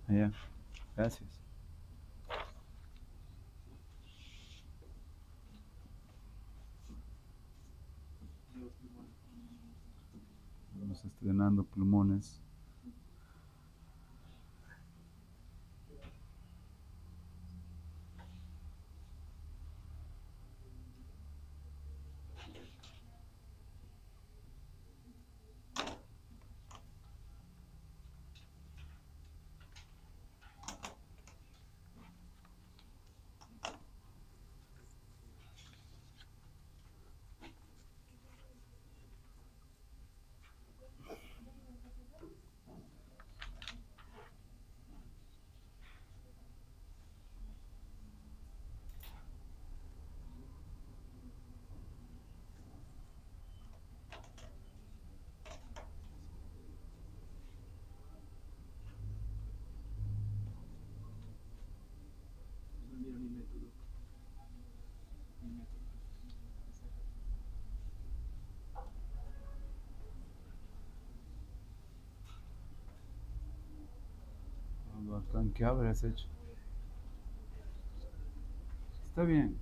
Ya, gracias. Estamos estrenando plumones. Bacán, ¿qué habrás hecho? Está bien.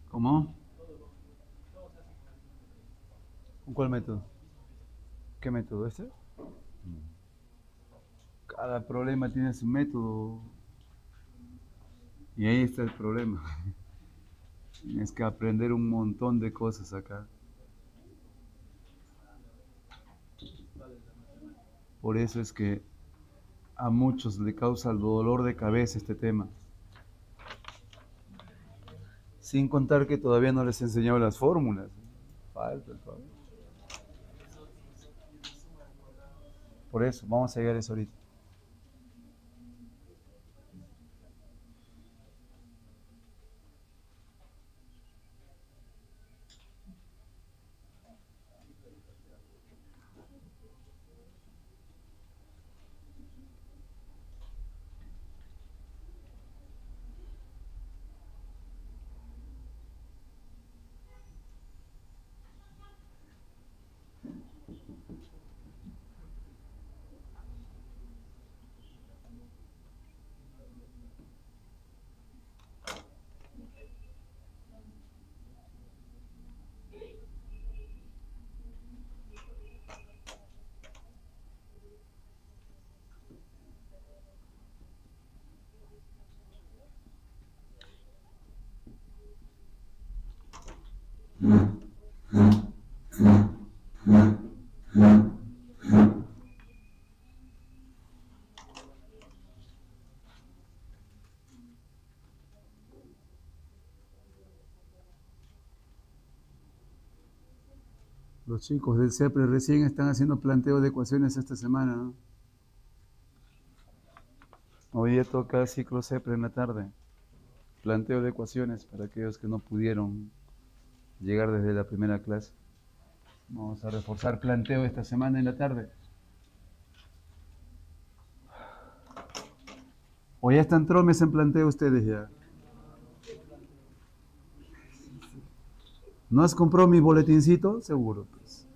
¿Cómo? ¿Con cuál método? ¿Qué método? ¿Este? Cada problema tiene su método. Y ahí está el problema. Tienes que aprender un montón de cosas acá. Por eso es que a muchos le causa el dolor de cabeza este tema. Sin contar que todavía no les he enseñado las fórmulas. Falta todavía. Por eso, vamos a llegar a eso ahorita. Los chicos del CEPRE recién están haciendo planteo de ecuaciones esta semana, ¿no? Hoy día toca ciclo CEPRE en la tarde. Planteo de ecuaciones para aquellos que no pudieron llegar desde la primera clase. Vamos a reforzar planteo esta semana en la tarde. ¿O ya están tromes en planteo ustedes ya? ¿No has comprado mi boletincito? Seguro, pues.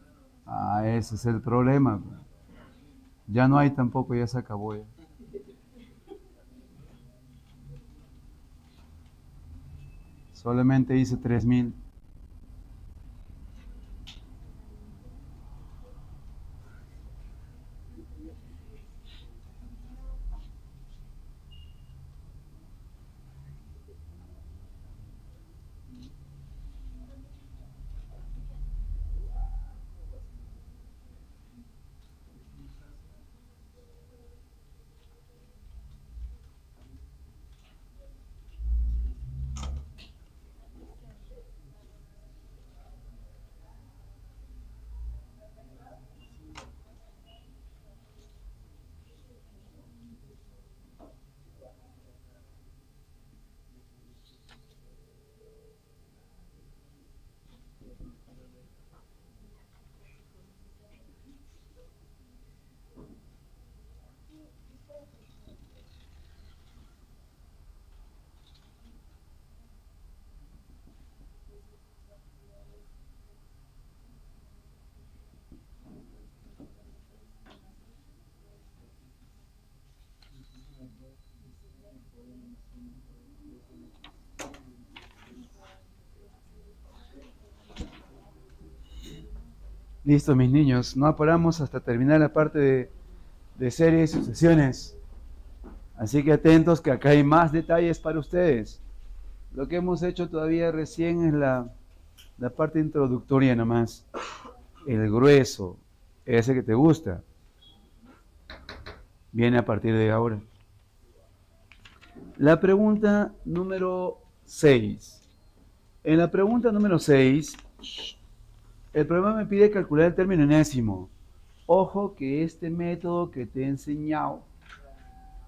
Ah, ese es el problema. Pues. Ya no hay tampoco, ya se acabó ya. Solamente hice 3.000. Listo, mis niños. No paramos hasta terminar la parte de series y sucesiones. Así que atentos que acá hay más detalles para ustedes. Lo que hemos hecho todavía recién es la parte introductoria nomás. El grueso, ese que te gusta, viene a partir de ahora. La pregunta número 6. En la pregunta número 6, el problema me pide calcular el término enésimo. Ojo que este método que te he enseñado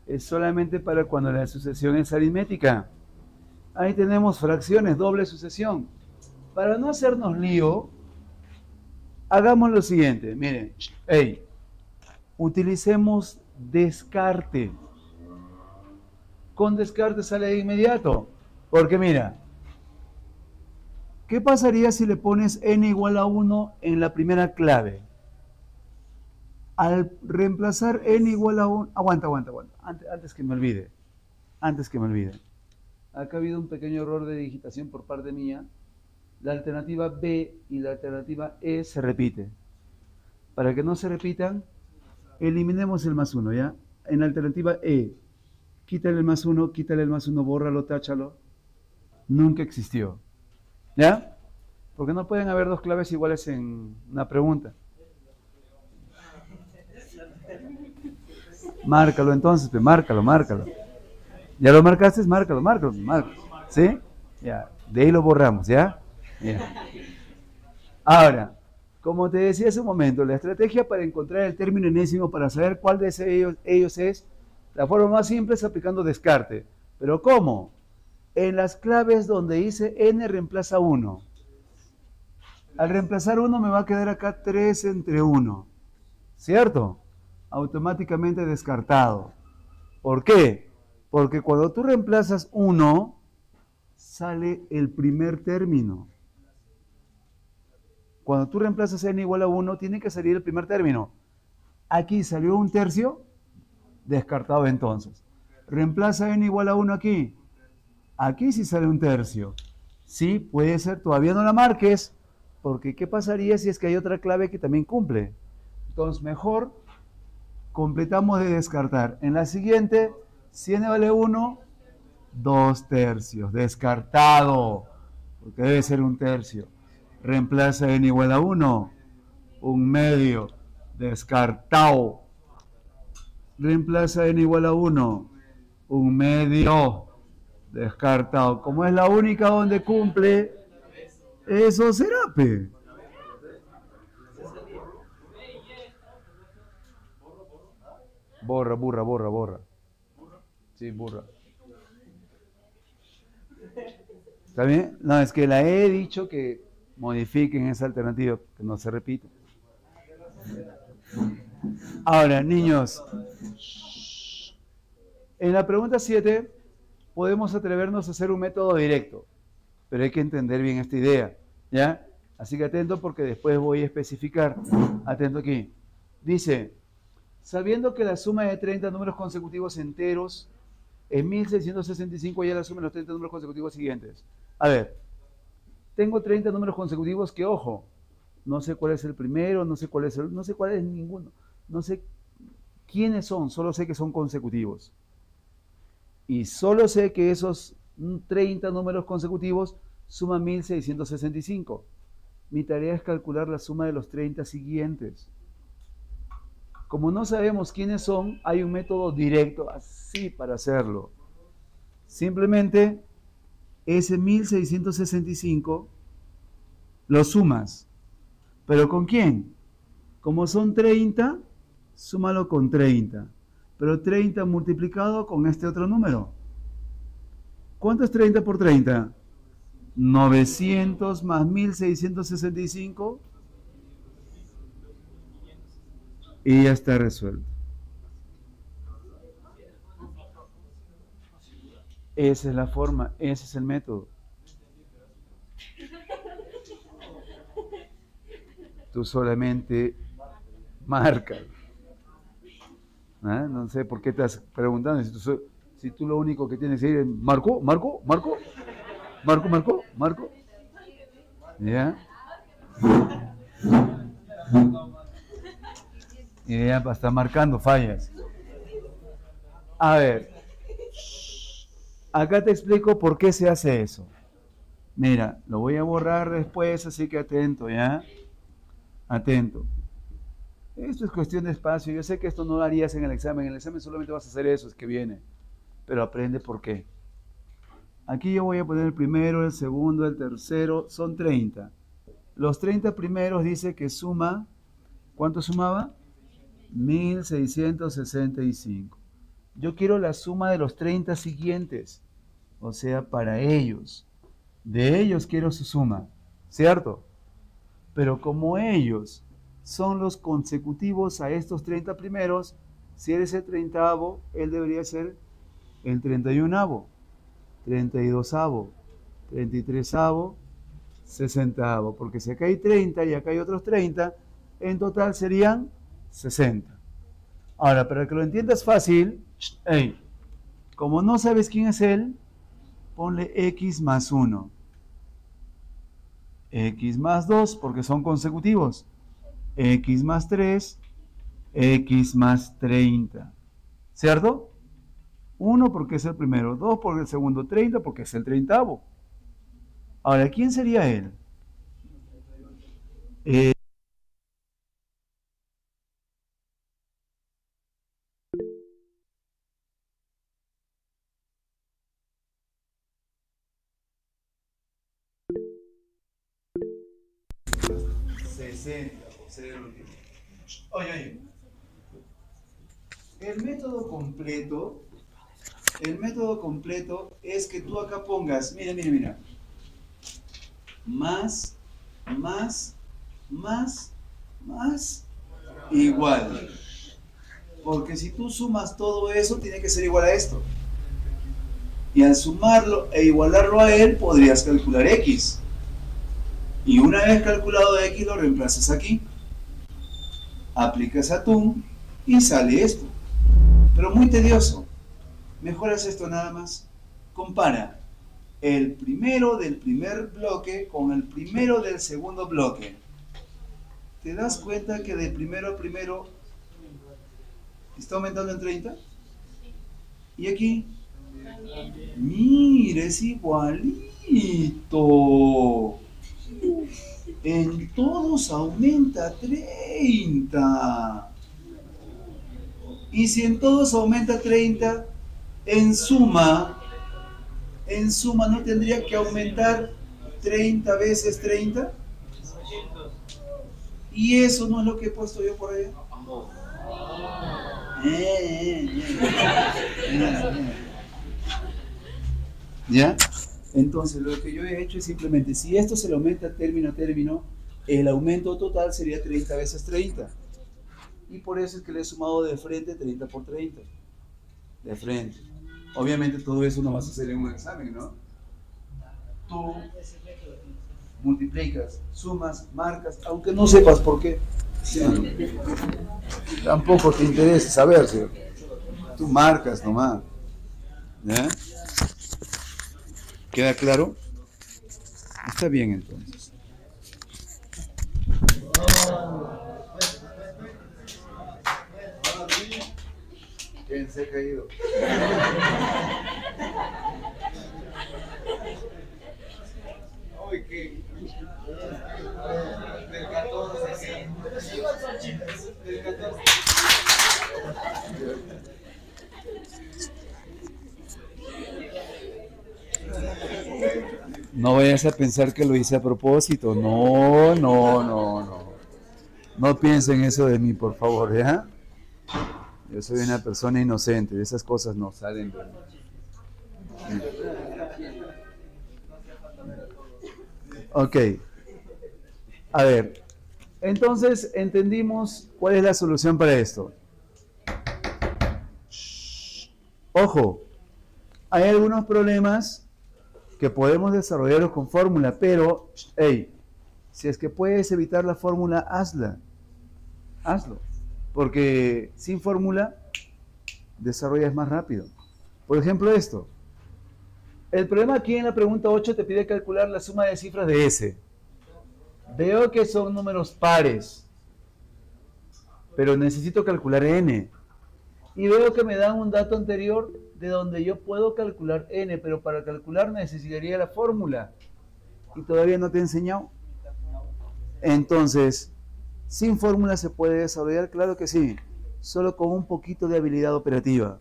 es solamente para cuando la sucesión es aritmética. Ahí tenemos fracciones, doble sucesión. Para no hacernos lío, hagamos lo siguiente. Miren, hey, utilicemos descarte. Con descarte sale de inmediato. Porque mira, ¿qué pasaría si le pones n igual a 1 en la primera clave? Al reemplazar n igual a 1... Aguanta. Antes que me olvide. Acá ha habido un pequeño error de digitación por parte mía. La alternativa B y la alternativa E se repite. Para que no se repitan, eliminemos el más 1, ¿ya? En la alternativa E, quítale el más 1, bórralo, táchalo. Nunca existió. ¿Ya? Porque no pueden haber dos claves iguales en una pregunta. Márcalo entonces, pues, márcalo. ¿Ya lo marcaste? Márcalo. ¿Sí? Ya, de ahí lo borramos, ¿ya? Ahora, como te decía hace un momento, la estrategia para encontrar el término enésimo, para saber cuál de ellos es, la forma más simple es aplicando descarte. ¿Pero cómo? En las claves donde dice n reemplaza 1. Al reemplazar 1 me va a quedar acá 3 entre 1. ¿Cierto? Automáticamente descartado. ¿Por qué? Porque cuando tú reemplazas 1, sale el primer término. Cuando tú reemplazas n igual a 1, tiene que salir el primer término. Aquí salió un tercio, descartado entonces. Reemplaza n igual a 1 aquí. Aquí sí sale un tercio. Sí, puede ser, todavía no la marques, porque ¿qué pasaría si es que hay otra clave que también cumple? Entonces, mejor completamos de descartar. En la siguiente, si n vale 1, 2 tercios. Descartado, porque debe ser un tercio. Reemplaza n igual a 1, 1/2. Descartado. Reemplaza n igual a 1, 1/2. Descartado. Como es la única donde cumple, eso será, pe. Borra. Sí, borra. ¿Está bien? No, es que la he dicho que modifiquen esa alternativa, que no se repita. Ahora, niños, En la pregunta 7 podemos atrevernos a hacer un método directo, pero hay que entender bien esta idea, ¿ya? Así que atento porque después voy a especificar. Atento aquí. Dice, sabiendo que la suma de 30 números consecutivos enteros es 1665, ya la suma de los 30 números consecutivos siguientes. A ver, tengo 30 números consecutivos que, ojo, no sé cuál es el primero, no sé cuál es ninguno, no sé quiénes son, solo sé que son consecutivos. Y solo sé que esos 30 números consecutivos suman 1665. Mi tarea es calcular la suma de los 30 siguientes. Como no sabemos quiénes son, hay un método directo así para hacerlo. Simplemente ese 1665 lo sumas. ¿Pero con quién? Como son 30, súmalo con 30. Pero 30 multiplicado con este otro número. ¿Cuánto es 30 por 30? 900 más 1665 y ya está resuelto. Esa es la forma, ese es el método. Tú solamente marca. ¿Ah? No sé por qué estás preguntando si tú lo único que tienes que ir es ¿marco? ¿Ya? Y ya está marcando fallas. A ver, acá te explico por qué se hace eso. Mira, lo voy a borrar después, así que atento, ¿ya? Atento. Esto es cuestión de espacio. Yo sé que esto no lo harías en el examen solamente vas a hacer eso, es que viene. Pero aprende por qué. Aquí yo voy a poner el primero, el segundo, el tercero, son 30. Los 30 primeros dice que suma, ¿cuánto sumaba? 1665. Yo quiero la suma de los 30 siguientes, o sea, para ellos. De ellos quiero su suma, ¿cierto? Pero como ellos son los consecutivos a estos 30 primeros, si eres el 30avo, él debería ser el 31avo, 32avo, 33avo, 60avo, porque si acá hay 30 y acá hay otros 30, en total serían 60. Ahora, para que lo entiendas fácil, hey, como no sabes quién es él, ponle x más 1. X más 2, porque son consecutivos. X más 3, X más 30. ¿Cierto? 1 porque es el primero, 2 porque es el segundo, 30 porque es el 30avo. Ahora, ¿quién sería él? 60, por ser el último. Oye. El método completo es que tú acá pongas, mira, más, igual. Porque si tú sumas todo eso, tiene que ser igual a esto. Y al sumarlo e igualarlo a él, podrías calcular x. Y una vez calculado x, lo reemplazas aquí. Aplicas atún y sale esto. Pero muy tedioso. Mejoras esto nada más. Compara el primero del primer bloque con el primero del segundo bloque. ¿Te das cuenta que de primero a primero está aumentando en 30? ¿Y aquí? Mira, es igualito. En todos aumenta 30. Y si en todos aumenta 30, en suma no tendría que aumentar 30 veces 30. Y eso no es lo que he puesto yo por allá. ¿Ya? Entonces lo que yo he hecho es simplemente, si esto se le aumenta término a término, el aumento total sería 30 veces 30. Y por eso es que le he sumado de frente 30 por 30. de frente. Obviamente todo eso no vas a hacer en un examen, ¿no? Tú multiplicas, sumas, marcas, aunque no sepas por qué. ¿Sí? Tampoco te interesa saber, ¿sí? Tú marcas nomás. ¿Ya? ¿Queda claro? Está bien entonces. ¿Quién se ha caído? Del 14. Del 14. No vayas a pensar que lo hice a propósito. No, no, no, no. No piensen eso de mí, por favor, ¿ya? Yo soy una persona inocente. De esas cosas no salen de mí. Ok. A ver. Entonces, entendimos cuál es la solución para esto. Ojo. Hay algunos problemas que podemos desarrollarlos con fórmula, pero, hey, si es que puedes evitar la fórmula, hazla. Hazlo. Porque sin fórmula, desarrollas más rápido. Por ejemplo, esto. El problema aquí en la pregunta 8 te pide calcular la suma de cifras de S. Veo que son números pares, pero necesito calcular N. Y veo que me dan un dato anterior de donde yo puedo calcular N, pero para calcular necesitaría la fórmula. Y todavía no te he enseñado. Entonces, ¿sin fórmula se puede desarrollar? Claro que sí, solo con un poquito de habilidad operativa.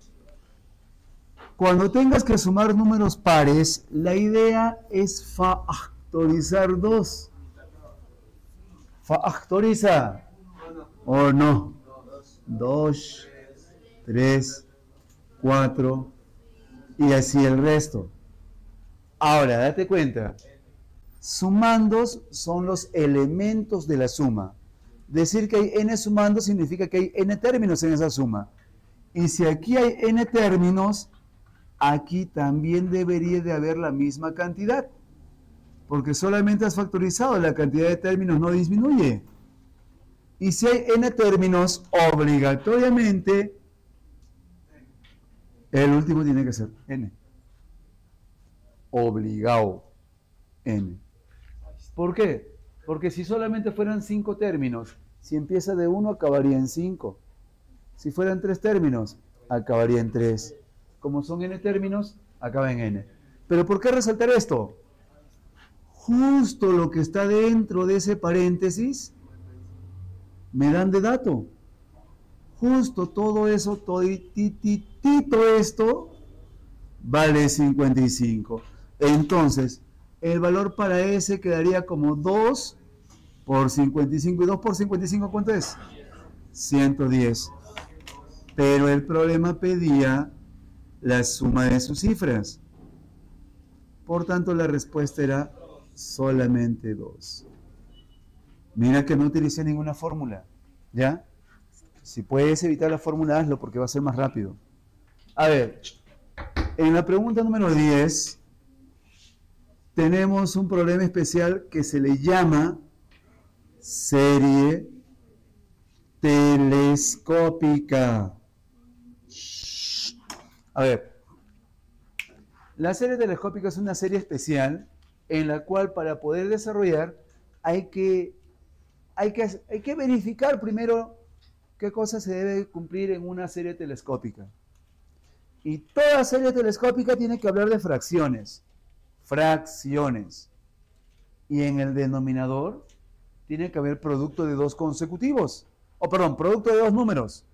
Cuando tengas que sumar números pares, la idea es factorizar 2. Factoriza. ¿O no? 2, 3, 4 y así el resto. Ahora, date cuenta. Sumandos son los elementos de la suma. Decir que hay n sumando significa que hay n términos en esa suma. Y si aquí hay n términos, aquí también debería de haber la misma cantidad. Porque solamente has factorizado, la cantidad de términos no disminuye. Y si hay n términos, obligatoriamente, el último tiene que ser n. Obligado n. ¿Por qué? Porque si solamente fueran 5 términos, si empieza de 1 acabaría en 5. Si fueran 3 términos, acabaría en 3. Como son n términos, acaba en n. ¿Pero por qué resaltar esto? Justo lo que está dentro de ese paréntesis me dan de dato. Justo todo eso, todititito esto, vale 55. Entonces, el valor para S quedaría como 2 por 55. ¿Y 2 por 55 cuánto es? 110. Pero el problema pedía la suma de sus cifras. Por tanto, la respuesta era solamente 2. Mira que no utilicé ninguna fórmula. ¿Ya? Si puedes evitar la fórmula, hazlo porque va a ser más rápido. A ver, en la pregunta número 10 tenemos un problema especial que se le llama serie telescópica. A ver, la serie telescópica es una serie especial en la cual para poder desarrollar hay que verificar primero qué cosa se debe cumplir en una serie telescópica. Y toda serie telescópica tiene que hablar de fracciones. Fracciones. Y en el denominador tiene que haber producto de 2 consecutivos. Producto de 2 números.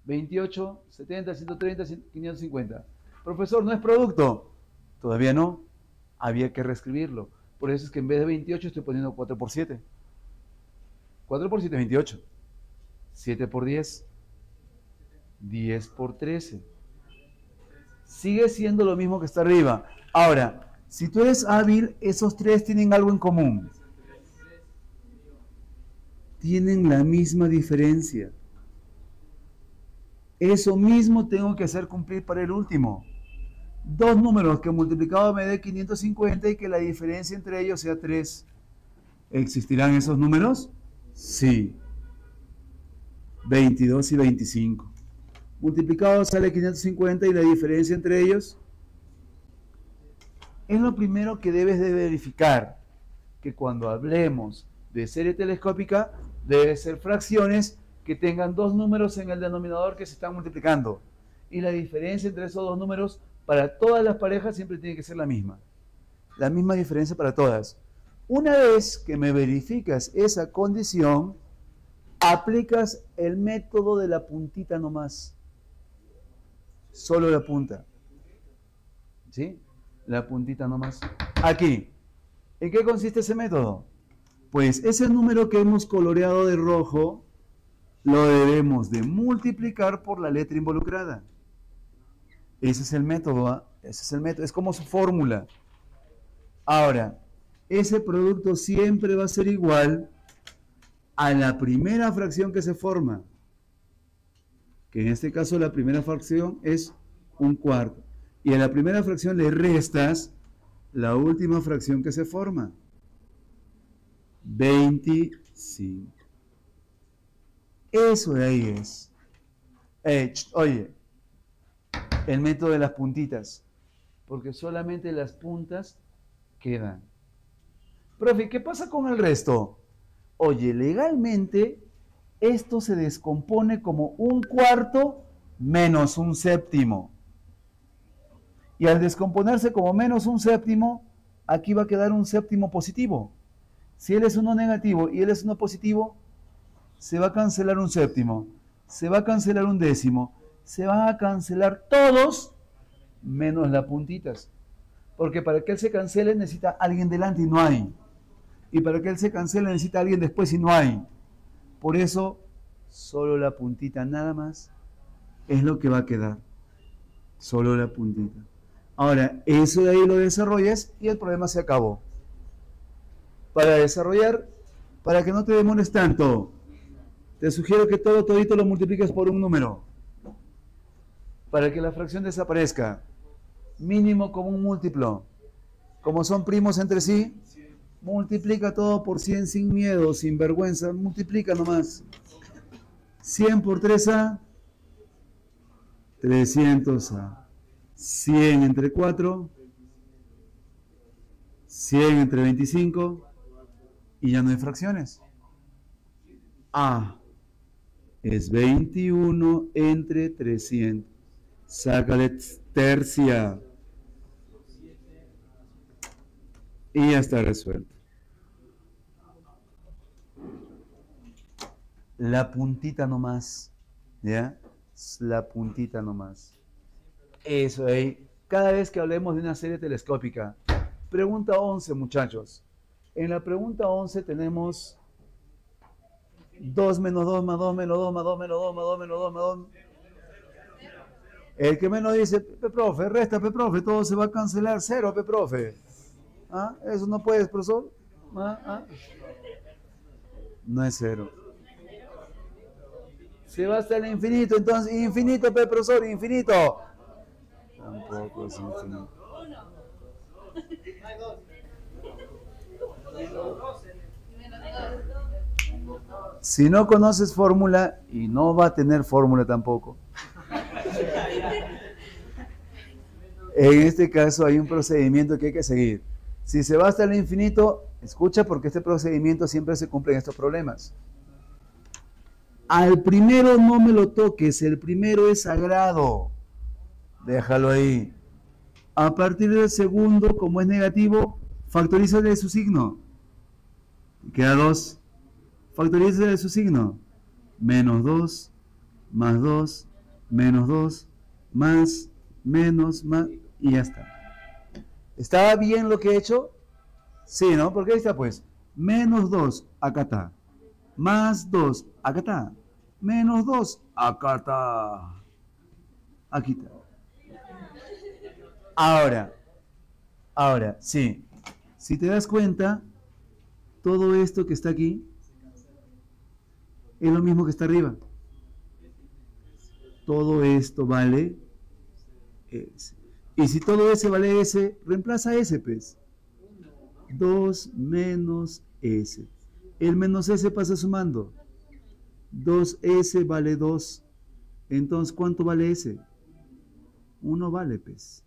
28, 70, 130, 550. Profesor, ¿no es producto? Todavía no. Había que reescribirlo. Por eso es que en vez de 28 estoy poniendo 4 por 7. 4 por 7 es 28. 7 por 10. 10 por 13. Sigue siendo lo mismo que está arriba. Ahora, si tú eres hábil, esos 3 tienen algo en común. Tienen la misma diferencia. Eso mismo tengo que hacer cumplir para el último. Dos números que multiplicado me dé 550 y que la diferencia entre ellos sea 3. ¿Existirán esos números? Sí. 22 y 25. Multiplicado sale 550 y la diferencia entre ellos es lo primero que debes de verificar, que cuando hablemos de serie telescópica debe ser fracciones que tengan dos números en el denominador que se están multiplicando, y la diferencia entre esos dos números para todas las parejas siempre tiene que ser la misma diferencia para todas. Una vez que me verificas esa condición, aplicas el método de la puntita nomás, solo la punta, ¿sí? La puntita nomás. Aquí, ¿en qué consiste ese método? Pues ese número que hemos coloreado de rojo lo debemos de multiplicar por la letra involucrada. Ese es el método, ¿eh? Ese es el método, es como su fórmula. Ahora, ese producto siempre va a ser igual a la primera fracción que se forma, que en este caso la primera fracción es 1/4, y a la primera fracción le restas la última fracción que se forma, 25. Eso de ahí es. Oye, el método de las puntitas, porque solamente las puntas quedan. Profe, ¿qué pasa con el resto? Oye, legalmente esto se descompone como 1/4 menos 1/7. Y al descomponerse como menos 1/7, aquí va a quedar 1/7 positivo. Si él es 1 negativo y él es 1 positivo, se va a cancelar 1/7, se va a cancelar 1/10, se van a cancelar todos menos las puntitas. Porque para que él se cancele necesita alguien delante y no hay. Y para que él se cancele necesita alguien después y no hay. Por eso, solo la puntita nada más es lo que va a quedar. Solo la puntita. Ahora, eso de ahí lo desarrollas y el problema se acabó. Para desarrollar, para que no te demores tanto, te sugiero que todito lo multipliques por un número. Para que la fracción desaparezca. Mínimo como un múltiplo. Como son primos entre sí, multiplica todo por 100 sin miedo, sin vergüenza. Multiplica nomás. 100 por 3A, 300A. 100 entre 4, 100 entre 25, y ya no hay fracciones. A es 21 entre 300. Sácale tercia. Y ya está resuelto. La puntita nomás. ¿Ya? La puntita nomás. Eso ahí. Cada vez que hablemos de una serie telescópica. Pregunta 11, muchachos. En la pregunta 11 tenemos 2 menos 2 más 2 menos 2 más 2 menos 2 más 2 menos 2 más 2. El que menos dice, profe, resta, profe, todo se va a cancelar, 0, profe. ¿Ah? ¿Eso no puedes, profesor? ¿Ah? No es 0. Se va hasta el infinito, entonces, infinito, profesor, infinito. Tampoco es infinito. Si no conoces fórmula, y no va a tener fórmula tampoco. En este caso hay un procedimiento que hay que seguir. Si se va hasta el infinito, escucha, porque este procedimiento siempre se cumple en estos problemas. Al primero no me lo toques, el primero es sagrado. Déjalo ahí. A partir del segundo, como es negativo, factorízale su signo. Queda 2. Factorízale su signo. Menos 2, más 2, menos 2, más, menos, más, y ya está. ¿Estaba bien lo que he hecho? Sí, ¿no? Porque ahí está pues. Menos 2, acá está. Más 2, acá está. Menos 2, acá está. Aquí está. Ahora, sí. Si te das cuenta, todo esto que está aquí es lo mismo que está arriba. todo esto vale S. Y si todo S vale S, reemplaza S, pues. 2 menos S. El menos S pasa sumando. 2S vale 2. Entonces, ¿cuánto vale S? 1 vale, pues.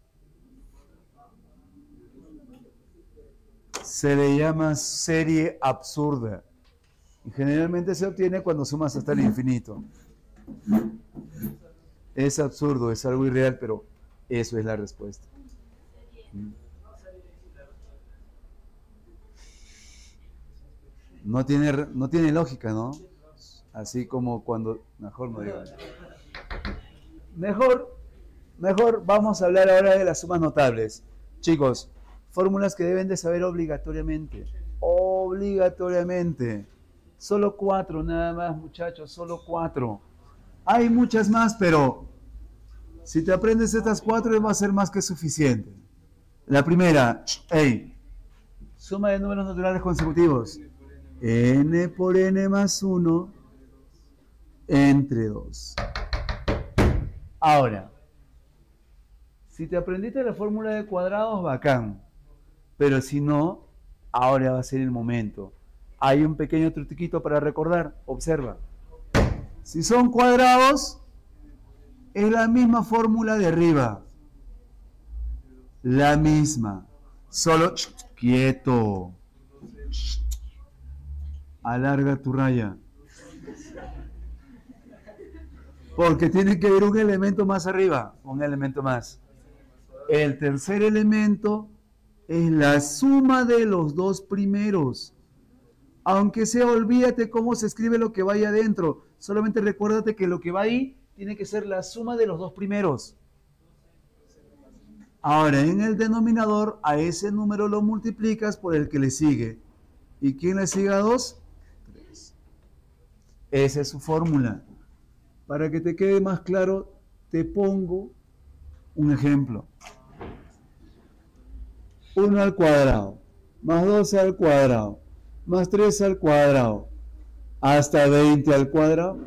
Se le llama serie absurda. Y generalmente se obtiene cuando sumas hasta el infinito. Es absurdo, es algo irreal, pero eso es la respuesta. No tiene lógica, ¿no? Así como cuando... Mejor no digo. Mejor vamos a hablar ahora de las sumas notables. Chicos, fórmulas que deben de saber obligatoriamente. Obligatoriamente. Solo 4 nada más, muchachos, solo 4. Hay muchas más, pero si te aprendes estas 4 va a ser más que suficiente. La primera, suma de números naturales consecutivos. N por N más 1 entre 2. Ahora, si te aprendiste la fórmula de cuadrados, bacán. Pero si no, ahora va a ser el momento. Hay un pequeño truquito para recordar. Observa. Si son cuadrados, es la misma fórmula de arriba. La misma. Solo quieto. Alarga tu raya. Porque tiene que haber un elemento más arriba. Un elemento más. El tercer elemento es la suma de los dos primeros. Aunque sea, olvídate cómo se escribe lo que vaya adentro. Solamente recuérdate que lo que va ahí tiene que ser la suma de los dos primeros. Ahora, en el denominador, a ese número lo multiplicas por el que le sigue. ¿Y quién le sigue a 2? 3. Esa es su fórmula. Para que te quede más claro, te pongo un ejemplo. 1 al cuadrado, más 12 al cuadrado, más 3 al cuadrado, hasta 20 al cuadrado.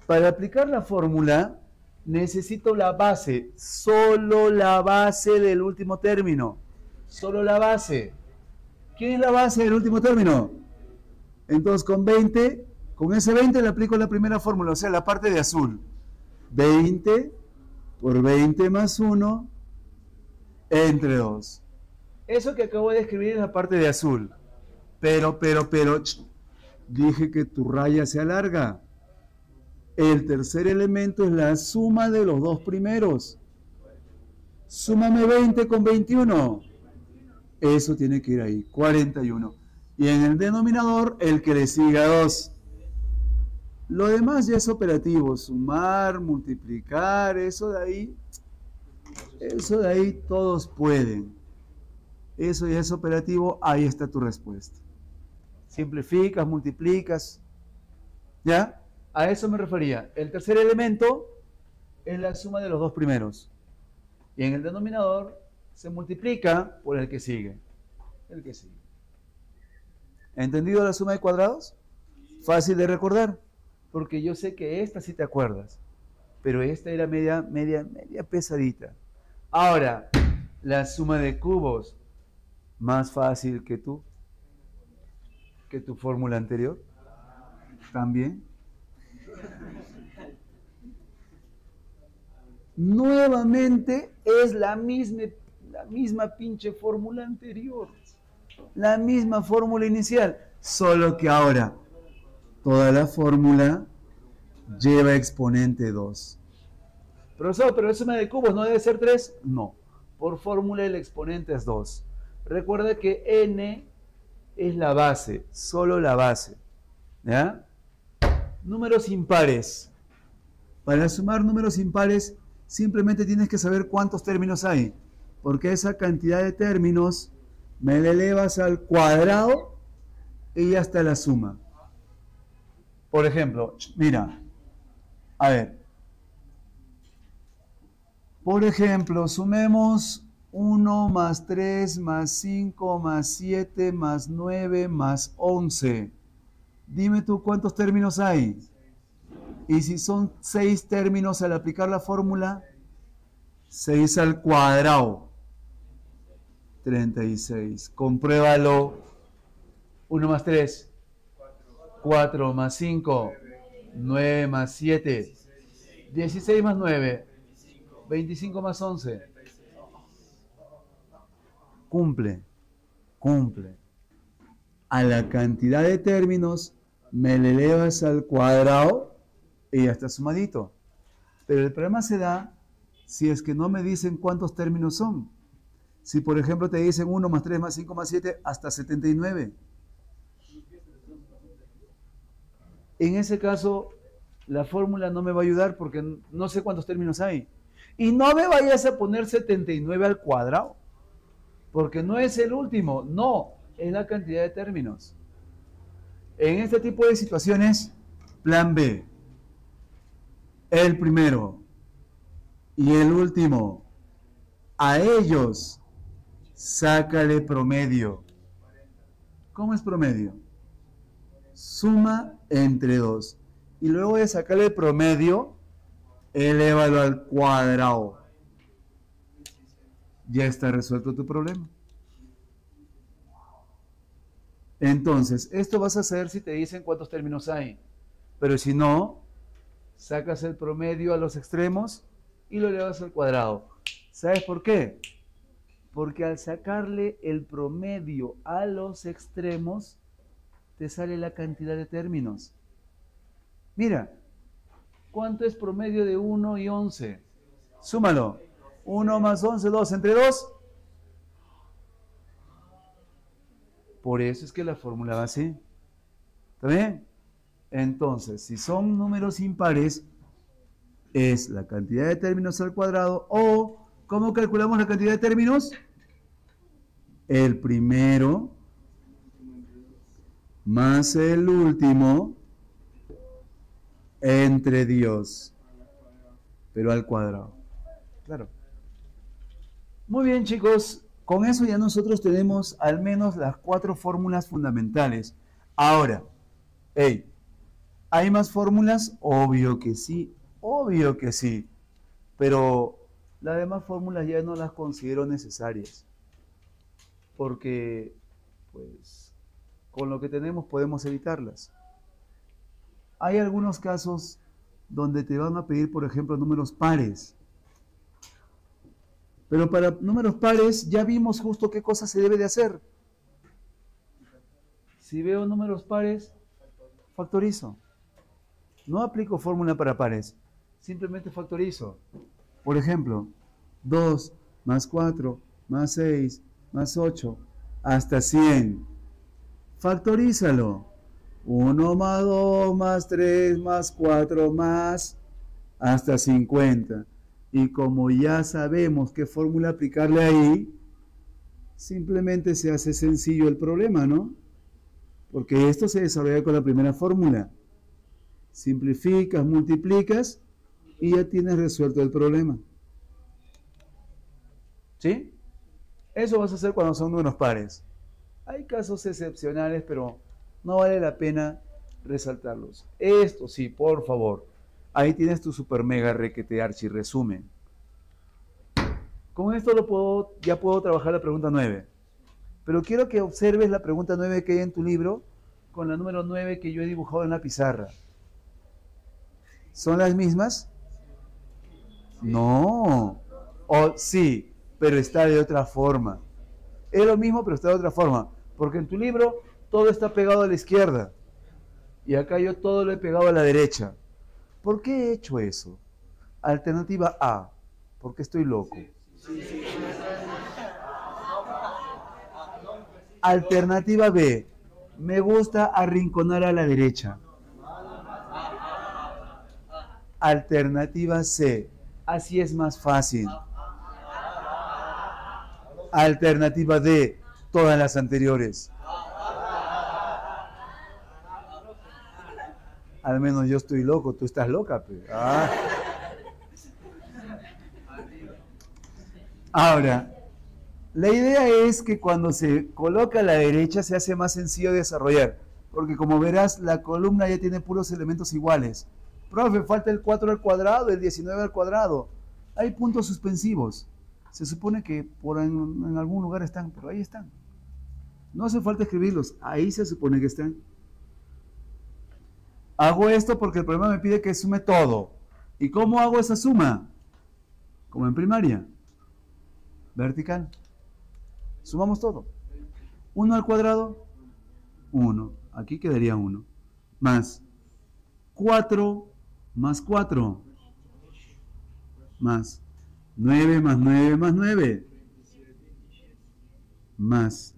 Para aplicar la fórmula, necesito la base, solo la base del último término. Solo la base. ¿Quién es la base del último término? Entonces con ese 20 le aplico la primera fórmula, o sea, la parte de azul. 20 por 20 más 1 entre 2. Eso que acabo de escribir es la parte de azul. Pero, dije que tu raya se alarga. El tercer elemento es la suma de los dos primeros. Súmame 20 con 21. Eso tiene que ir ahí, 41. Y en el denominador, el que le siga 2. Lo demás ya es operativo. Sumar, multiplicar, eso de ahí todos pueden. Eso ya es operativo, ahí está tu respuesta. Simplificas, multiplicas. ¿Ya? A eso me refería. El tercer elemento es la suma de los dos primeros. Y en el denominador se multiplica por el que sigue. El que sigue. ¿Entendido la suma de cuadrados? Fácil de recordar. Porque yo sé que esta sí te acuerdas. Pero esta era media pesadita. Ahora, la suma de cubos. Más fácil que tu fórmula anterior. También. Nuevamente es la misma pinche fórmula anterior. La misma fórmula inicial. Solo que ahora toda la fórmula lleva exponente 2. Profesor, pero la suma de cubos no debe ser 3. No. Por fórmula el exponente es 2. Recuerda que n es la base, solo la base. ¿Ya? Números impares. Para sumar números impares, simplemente tienes que saber cuántos términos hay. Porque esa cantidad de términos me la elevas al cuadrado y ya está la suma. Por ejemplo, mira, a ver. Por ejemplo, sumemos 1 más 3 más 5 más 7 más 9 más 11. Dime tú cuántos términos hay. Y si son 6 términos al aplicar la fórmula, 6 al cuadrado, 36. Compruébalo. 1 más 3, 4 más 5, 9 más 7, 16 más 9, 25 más 11. Cumple. A la cantidad de términos me le elevas al cuadrado y ya está sumadito. Pero el problema se da si es que no me dicen cuántos términos son. Si por ejemplo te dicen 1 más 3 más 5 más 7 hasta 79. En ese caso, la fórmula no me va a ayudar porque no sé cuántos términos hay. Y no me vayas a poner 79 al cuadrado, porque no es el último, no, es la cantidad de términos. En este tipo de situaciones, plan B, el primero y el último, a ellos sácale promedio. ¿Cómo es promedio? Suma entre 2. Y luego de sacarle el promedio, elévalo al cuadrado. Ya está resuelto tu problema. Entonces, esto vas a hacer si te dicen cuántos términos hay. Pero si no, sacas el promedio a los extremos y lo elevas al cuadrado. ¿Sabes por qué? Porque al sacarle el promedio a los extremos, te sale la cantidad de términos. Mira, ¿cuánto es promedio de 1 y 11? Súmalo. 1 más 11, 2 entre 2. Por eso es que la fórmula va así. ¿Está bien? Entonces, si son números impares, es la cantidad de términos al cuadrado. O, ¿cómo calculamos la cantidad de términos? El primero más el último entre Dios, pero al cuadrado. Claro. Muy bien, chicos. Con eso ya nosotros tenemos al menos las 4 fórmulas fundamentales. Ahora, hey, ¿hay más fórmulas? Obvio que sí, pero las demás fórmulas ya no las considero necesarias, porque pues con lo que tenemos podemos evitarlas. Hay algunos casos donde te van a pedir, por ejemplo, números pares. Pero para números pares ya vimos justo qué cosa se debe de hacer. Si veo números pares, factorizo. No aplico fórmula para pares, simplemente factorizo. Por ejemplo, 2 más 4 más 6 más 8 hasta 100. Factorízalo. 1 más 2 más 3 más 4 más hasta 50. Y como ya sabemos qué fórmula aplicarle ahí, simplemente se hace sencillo el problema, ¿no? Porque esto se desarrolla con la primera fórmula. Simplificas, multiplicas y ya tienes resuelto el problema. ¿Sí? Eso vas a hacer cuando son números pares. Hay casos excepcionales, pero no vale la pena resaltarlos. Esto sí, por favor. Ahí tienes tu super mega requete archi resumen. Con esto ya puedo trabajar la pregunta 9. Pero quiero que observes la pregunta 9 que hay en tu libro con la número 9 que yo he dibujado en la pizarra. ¿Son las mismas? No. O sí, pero está de otra forma. Es lo mismo, pero está de otra forma. Porque en tu libro todo está pegado a la izquierda. Y acá yo todo lo he pegado a la derecha. ¿Por qué he hecho eso? Alternativa A, porque estoy loco. Alternativa B, me gusta arrinconar a la derecha. Alternativa C, así es más fácil. Alternativa D, todas las anteriores. Al menos yo estoy loco, tú estás loca, pe. Ah. Ahora, la idea es que cuando se coloca a la derecha se hace más sencillo desarrollar, porque como verás, la columna ya tiene puros elementos iguales. Profe, falta el 4 al cuadrado, el 19 al cuadrado. Hay puntos suspensivos. Se supone que en algún lugar están, pero ahí están. No hace falta escribirlos, ahí se supone que están. Hago esto porque el problema me pide que sume todo. ¿Y cómo hago esa suma? Como en primaria. Vertical. Sumamos todo. 1 al cuadrado, 1. Aquí quedaría 1. Más 4 más 4. Más 9 más 9 más 9. Más.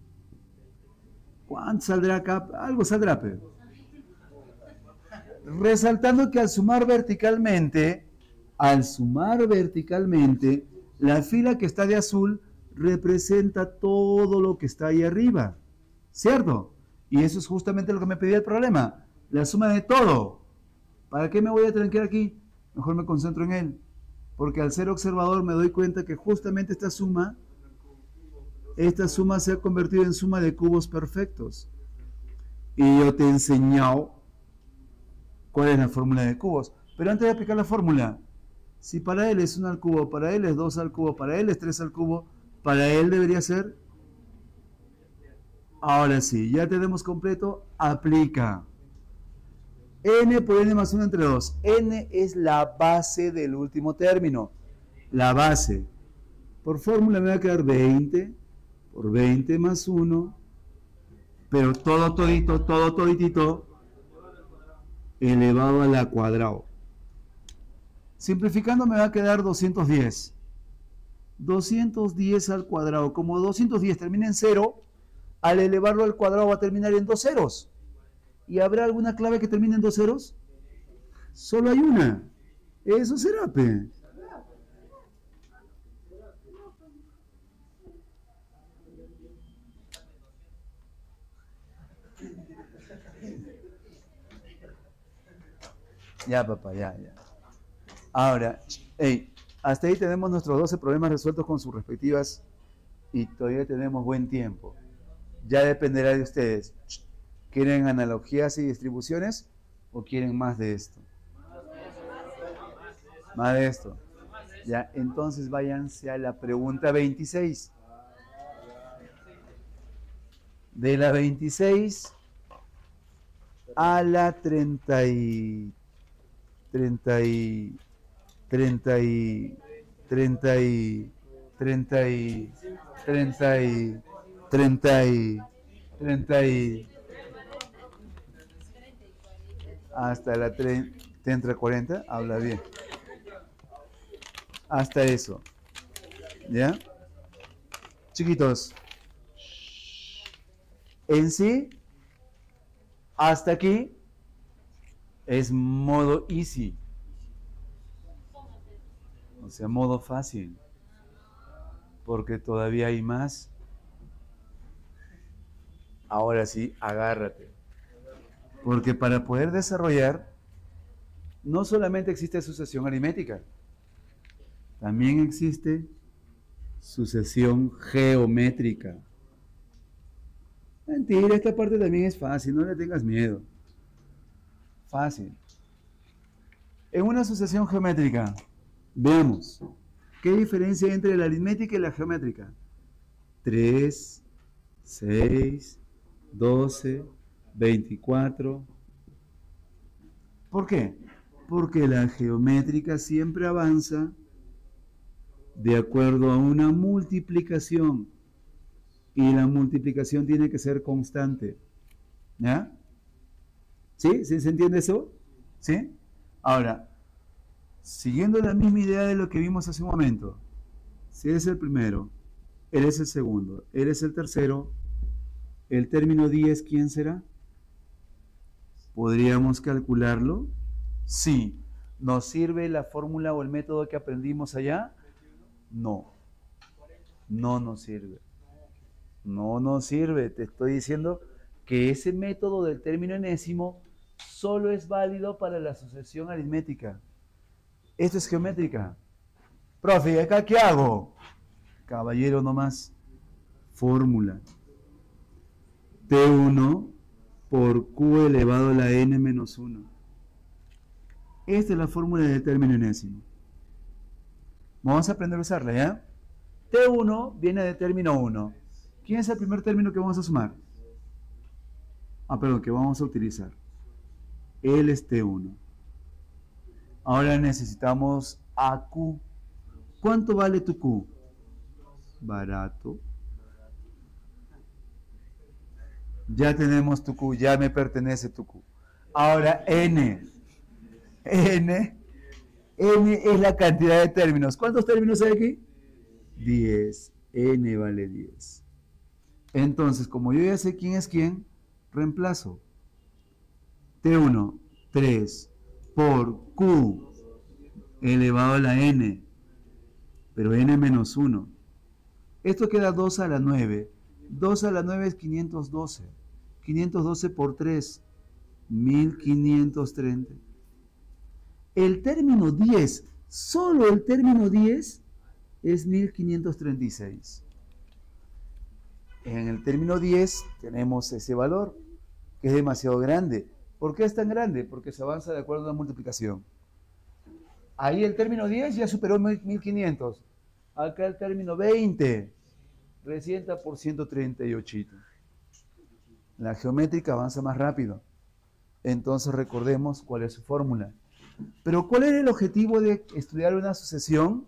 ¿Cuánto saldrá acá? Algo saldrá, pero. Resaltando que al sumar verticalmente, la fila que está de azul representa todo lo que está ahí arriba, ¿cierto? Y eso es justamente lo que me pedía el problema, la suma de todo. ¿Para qué me voy a tranquear aquí? Mejor me concentro en él, porque al ser observador me doy cuenta que justamente esta suma se ha convertido en suma de cubos perfectos. Y yo te he enseñado cuál es la fórmula de cubos. Pero antes de aplicar la fórmula, si para él es 1 al cubo, para él es 2 al cubo, para él es 3 al cubo, para él debería ser. Ahora sí, ya tenemos completo, aplica. N por N más 1 entre 2. N es la base del último término. La base. Por fórmula me va a quedar 20 por 20 más 1. Pero todo toditito elevado a la cuadrado. Simplificando me va a quedar 210. 210 al cuadrado. Como 210 termina en 0, al elevarlo al cuadrado va a terminar en 2 ceros. ¿Y habrá alguna clave que termine en 2 ceros? Solo hay una. Eso será, pe. Ya, papá, ya. Ahora, hey, hasta ahí tenemos nuestros 12 problemas resueltos con sus respectivas y todavía tenemos buen tiempo. Ya dependerá de ustedes. ¿Quieren analogías y distribuciones o quieren más de esto? Más de esto. Ya, entonces váyanse a la pregunta 26. De la 26 a la 30 y 30 y 30 y 30 y 30 y 30 y 30 y 30 y hasta la 30 40, habla bien. Hasta eso. ¿Ya? Chiquitos. En sí, hasta aquí es modo easy. O sea, modo fácil. Porque todavía hay más. Ahora sí, agárrate. Porque para poder desarrollar, no solamente existe sucesión aritmética, también existe sucesión geométrica. Mentira, esta parte también es fácil, no le tengas miedo. Fácil. En una sucesión geométrica, veamos, ¿qué diferencia hay entre la aritmética y la geométrica? 3, 6, 12, 24. ¿Por qué? Porque la geométrica siempre avanza de acuerdo a una multiplicación. Y la multiplicación tiene que ser constante. ¿Ya? ¿Sí? ¿Sí se entiende eso? ¿Sí? Ahora, siguiendo la misma idea de lo que vimos hace un momento, si eres el primero, eres el segundo, eres el tercero, el término 10, ¿quién será? ¿Podríamos calcularlo? Sí. ¿Nos sirve la fórmula o el método que aprendimos allá? No. No nos sirve. No nos sirve. Te estoy diciendo que ese método del término enésimo solo es válido para la sucesión aritmética. Esto es geométrica. Profe, ¿y acá qué hago? Caballero nomás. Fórmula. T1 por Q elevado a la n menos 1. Esta es la fórmula de término enésimo. Vamos a aprender a usarla, ¿ya? T1 viene de término 1. ¿Quién es el primer término que vamos a sumar? Perdón, que vamos a utilizar. Él es T1. Ahora necesitamos a Q. ¿Cuánto vale tu Q? Barato. Ya tenemos tu Q, ya me pertenece tu Q. Ahora N. N es la cantidad de términos. ¿Cuántos términos hay aquí? 10. N vale 10. Entonces, como yo ya sé quién es quién, reemplazo. T1, 3 por Q elevado a la N, pero N menos 1. Esto queda 2 a la 9. 2 a la 9 es 512. 512 por 3, 1530. El término 10, solo el término 10 es 1536. En el término 10 tenemos ese valor, que es demasiado grande. ¿Por qué es tan grande? Porque se avanza de acuerdo a la multiplicación. Ahí el término 10 ya superó 1500. Acá el término 20 recién está por 138. La geométrica avanza más rápido. Entonces recordemos cuál es su fórmula. Pero ¿cuál era el objetivo de estudiar una sucesión?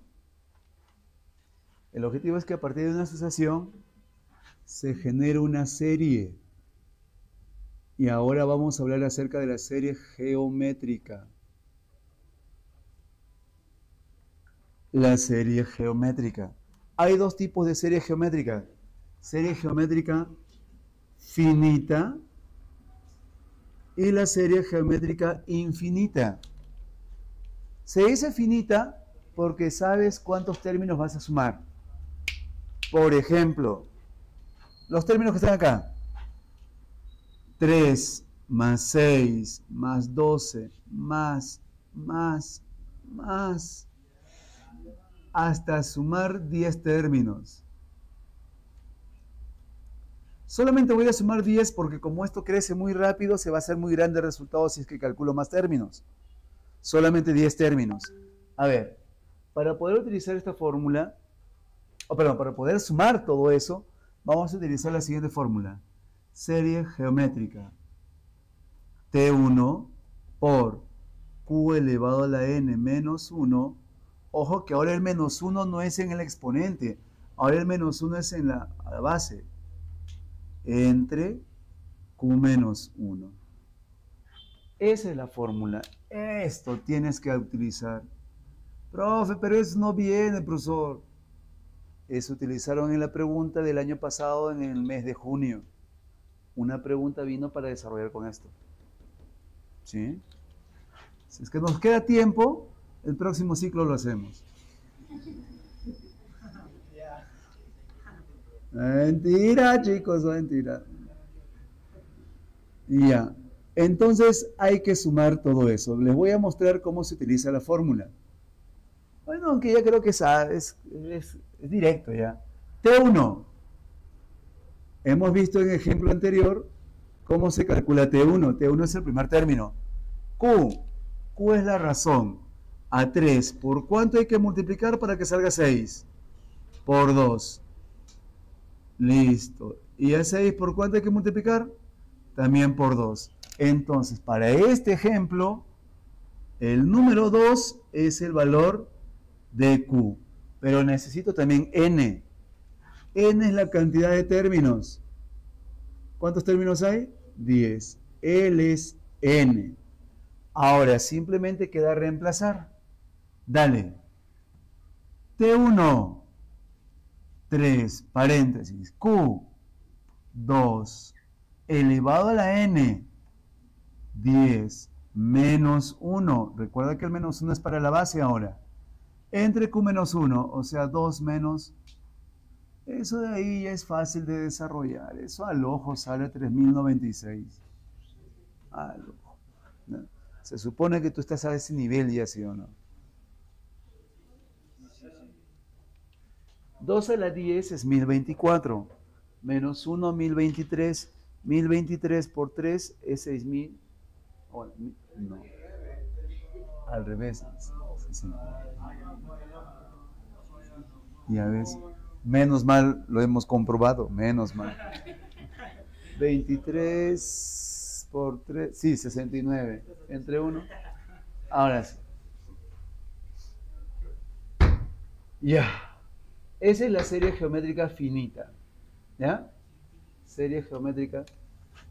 El objetivo es que a partir de una sucesión se genere una serie. Y ahora vamos a hablar acerca de la serie geométrica. La serie geométrica. Hay dos tipos de serie geométrica. Serie geométrica finita y la serie geométrica infinita. Se dice finita porque sabes cuántos términos vas a sumar. Por ejemplo, los términos que están acá. 3 más 6 más 12 más, hasta sumar 10 términos. Solamente voy a sumar 10 porque como esto crece muy rápido, se va a hacer muy grande el resultado si es que calculo más términos. Solamente 10 términos. A ver, para poder utilizar esta fórmula, para poder sumar todo eso, vamos a utilizar la siguiente fórmula. Serie geométrica. T1 por Q elevado a la N menos 1. Ojo que ahora el menos 1 no es en el exponente. Ahora el menos 1 es en la base. Entre Q menos 1. Esa es la fórmula. Esto tienes que utilizar. Profe, pero eso no viene, profesor. Eso utilizaron en la pregunta del año pasado en el mes de junio. Una pregunta vino para desarrollar con esto. ¿Sí? Si es que nos queda tiempo, el próximo ciclo lo hacemos. Mentira, chicos, mentira. Ya. Entonces hay que sumar todo eso. Les voy a mostrar cómo se utiliza la fórmula. Bueno, aunque ya creo que es directo ya. T1. Hemos visto en el ejemplo anterior cómo se calcula T1. T1 es el primer término. Q. Q es la razón. A 3. ¿Por cuánto hay que multiplicar para que salga 6? Por 2. Listo. ¿Y a 6 por cuánto hay que multiplicar? También por 2. Entonces, para este ejemplo, el número 2 es el valor de Q. Pero necesito también N. N es la cantidad de términos. ¿Cuántos términos hay? 10. L es N. Ahora, simplemente queda reemplazar. Dale. T1, 3, paréntesis, Q, 2, elevado a la N, 10, menos 1. Recuerda que el menos 1 es para la base ahora. Entre Q menos 1, o sea, 2 menos. Eso de ahí ya es fácil de desarrollar. Eso al ojo sale 3096. Al ojo. ¿No? Se supone que tú estás a ese nivel ya, ¿sí o no? 2 a la 10 es 1024. Menos 1, 1023. 1023 por 3 es 6000. Oh, no. al revés. Sí. Ya ves, menos mal lo hemos comprobado, menos mal. 23 por 3, sí, 69. Entre 1. Ahora sí. Ya. Esa es la serie geométrica finita. ¿Ya? Serie geométrica.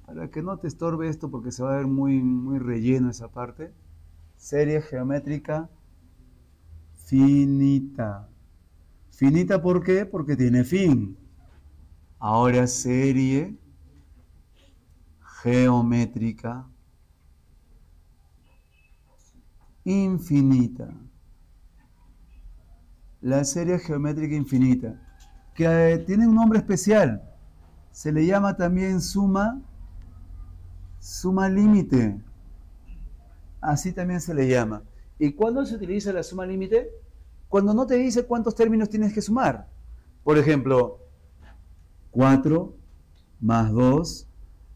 Para que no te estorbe esto porque se va a ver muy relleno esa parte. Serie geométrica finita. Finita, ¿por qué? Porque tiene fin. Ahora serie geométrica infinita. La serie geométrica infinita, que tiene un nombre especial. Se le llama también suma límite. Así también se le llama. ¿Y cuándo se utiliza la suma límite? Cuando no te dice cuántos términos tienes que sumar. Por ejemplo, 4 más 2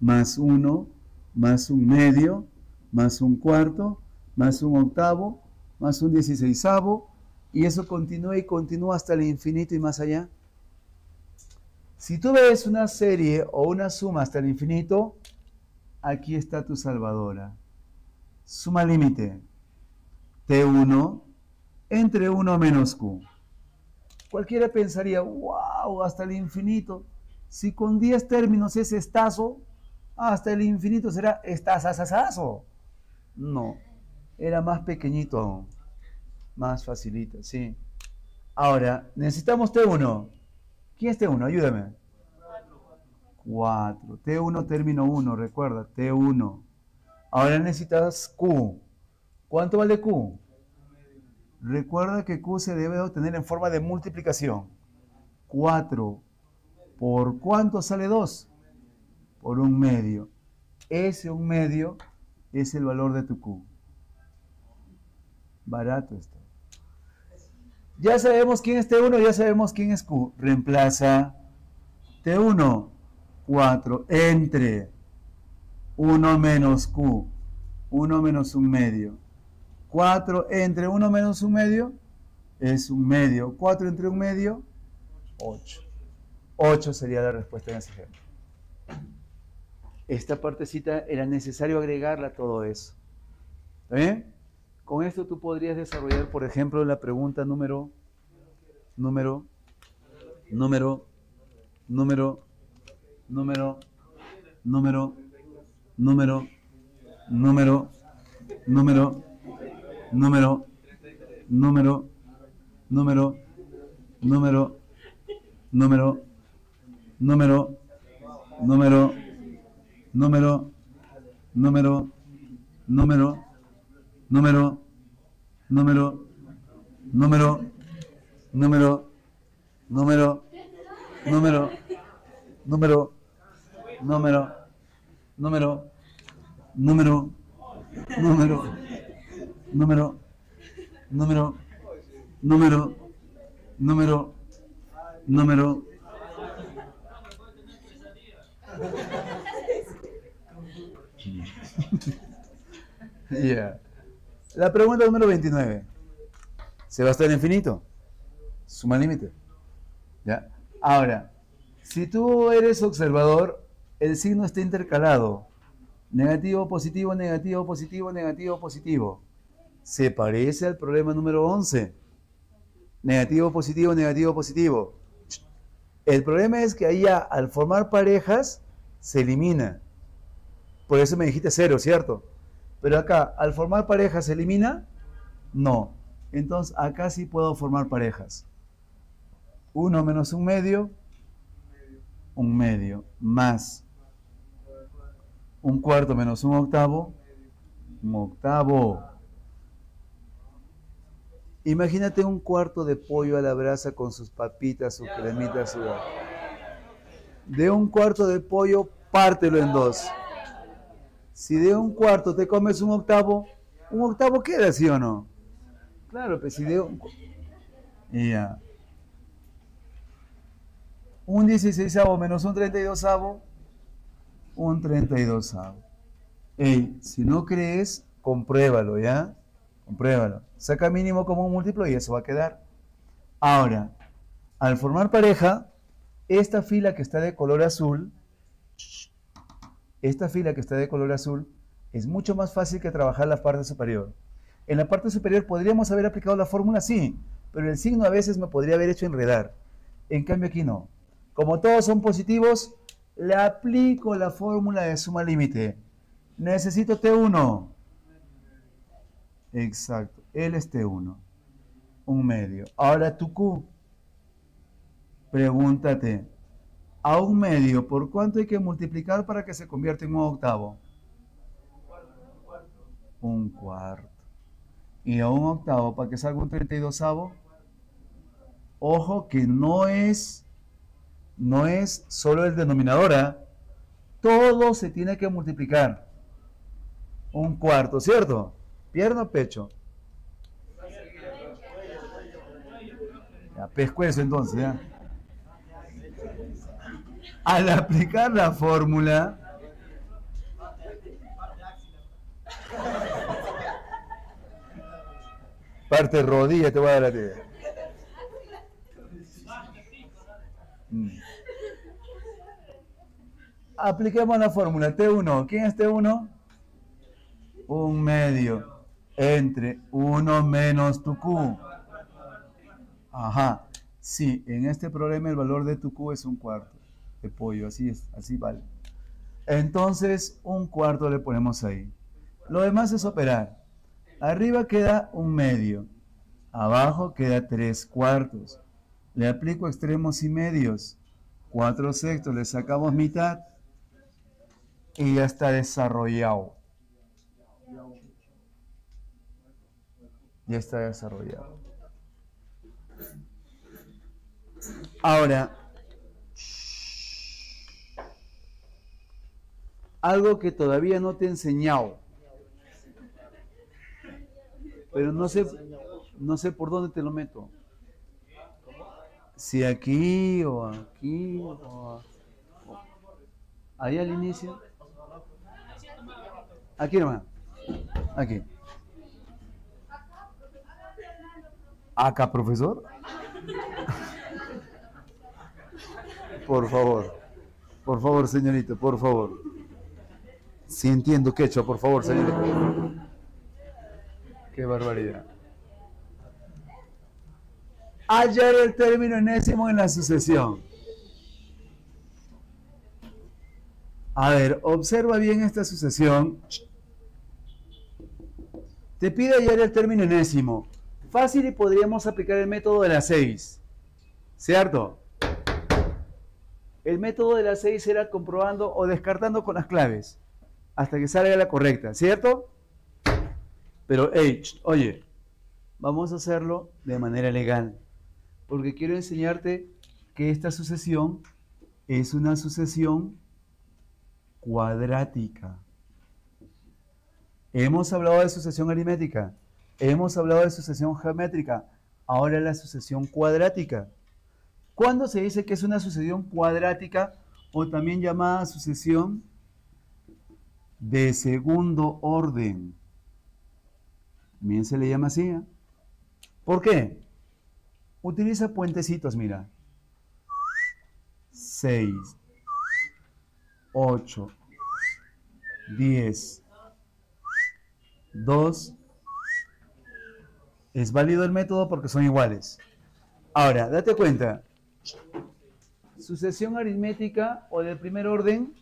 más 1 más un medio más un cuarto más un octavo más un 16avo, y eso continúa y continúa hasta el infinito y más allá. Si tú ves una serie o una suma hasta el infinito, aquí está tu salvadora. Suma límite. T1 entre 1 menos Q. Cualquiera pensaría, wow, hasta el infinito. Si con 10 términos es estazo, hasta el infinito será estazazazazo. No, era más pequeñito aún. Más facilito, sí. Ahora, necesitamos T1. ¿Quién es T1? Ayúdame. 4. T1 término 1, recuerda, T1. Ahora necesitas Q. ¿Cuánto vale Q? Recuerda que Q se debe obtener en forma de multiplicación. 4 por ¿cuánto sale 2? Por 1 medio. Ese 1 medio es el valor de tu Q. Barato esto. Ya sabemos quién es T1, ya sabemos quién es Q. Reemplaza T1, 4, entre 1 menos Q, 1 menos 1 medio. 4 entre 1 menos 1 medio es 1 medio. 4 entre 1 medio, 8. 8 sería la respuesta en ese ejemplo. Esta partecita era necesario agregarla a todo eso. ¿Está bien? Con esto tú podrías desarrollar, por ejemplo, la pregunta número 29. ¿Se va hasta el infinito? Suma límite. ¿Ya? Ahora, si tú eres observador, el signo está intercalado. Negativo, positivo, negativo, positivo, negativo, positivo. Se parece al problema número 11. Negativo, positivo, negativo, positivo. El problema es que ahí ya, al formar parejas, se elimina. Por eso me dijiste 0, ¿cierto? Pero acá, al formar parejas, ¿se elimina? No. Entonces, acá sí puedo formar parejas. 1 menos 1 medio, 1 medio, más 1 cuarto menos 1 octavo, 1 octavo. Imagínate un cuarto de pollo a la brasa con sus papitas, sus cremitas, su... De un cuarto de pollo, pártelo en 2. Si de un cuarto te comes un octavo queda, ¿sí o no? Claro, pues si de un... Ya. Un 16avo menos un 32avo, un 32avo. Ey, si no crees, compruébalo, ¿ya? Compruébalo. Saca mínimo común múltiplo y eso va a quedar. Ahora, al formar pareja, esta fila que está de color azul, es mucho más fácil que trabajar la parte superior. En la parte superior podríamos haber aplicado la fórmula, sí, pero el signo a veces me podría haber hecho enredar. En cambio aquí no. Como todos son positivos, le aplico la fórmula de suma límite. Necesito T1. Exacto, L es T1. Un medio. Ahora tu Q. Pregúntate, a un medio, ¿por cuánto hay que multiplicar para que se convierta en un octavo? Un cuarto. Y a un octavo, para que salga un 32avo. Ojo que no es solo el denominador, ¿eh? Todo se tiene que multiplicar. Un cuarto, ¿cierto? Pierna o pecho. Ya, pescuezo entonces, ¿ya? Al aplicar la fórmula, parte rodilla te voy a dar a ti. Apliquemos la fórmula T1. ¿Quién es T1? Un medio entre 1 menos tu Q. Ajá. Sí, en este problema el valor de tu Q es un cuarto de pollo. Así es, así vale. Entonces, un cuarto le ponemos ahí. Lo demás es operar. Arriba queda un medio. Abajo queda 3 cuartos. Le aplico extremos y medios. 4 sextos, le sacamos mitad. Y ya está desarrollado. Ya está desarrollado. Ahora, algo que todavía no te he enseñado, pero no sé por dónde te lo meto. Si aquí o aquí o ahí al inicio. Aquí nomás. Aquí. Acá, profesor. Por favor, señorita, por favor. Si entiendo quechua, por favor, señorita. Qué barbaridad. Hallar el término enésimo en la sucesión. A ver, observa bien esta sucesión. Te pide hallar el término enésimo. Fácil y podríamos aplicar el método de las 6. ¿Cierto? El método de las 6 era comprobando o descartando con las claves hasta que salga la correcta, ¿cierto? Pero, hey, oye, vamos a hacerlo de manera legal, porque quiero enseñarte que esta sucesión es una sucesión cuadrática. Hemos hablado de sucesión aritmética, hemos hablado de sucesión geométrica, ahora la sucesión cuadrática. ¿Cuándo se dice que es una sucesión cuadrática o también llamada sucesión de segundo orden? También se le llama así, ¿eh? ¿Por qué? Utiliza puentecitos, mira. 6, 8, 10, 2. Es válido el método porque son iguales. Ahora, date cuenta. Sucesión aritmética o del primer orden,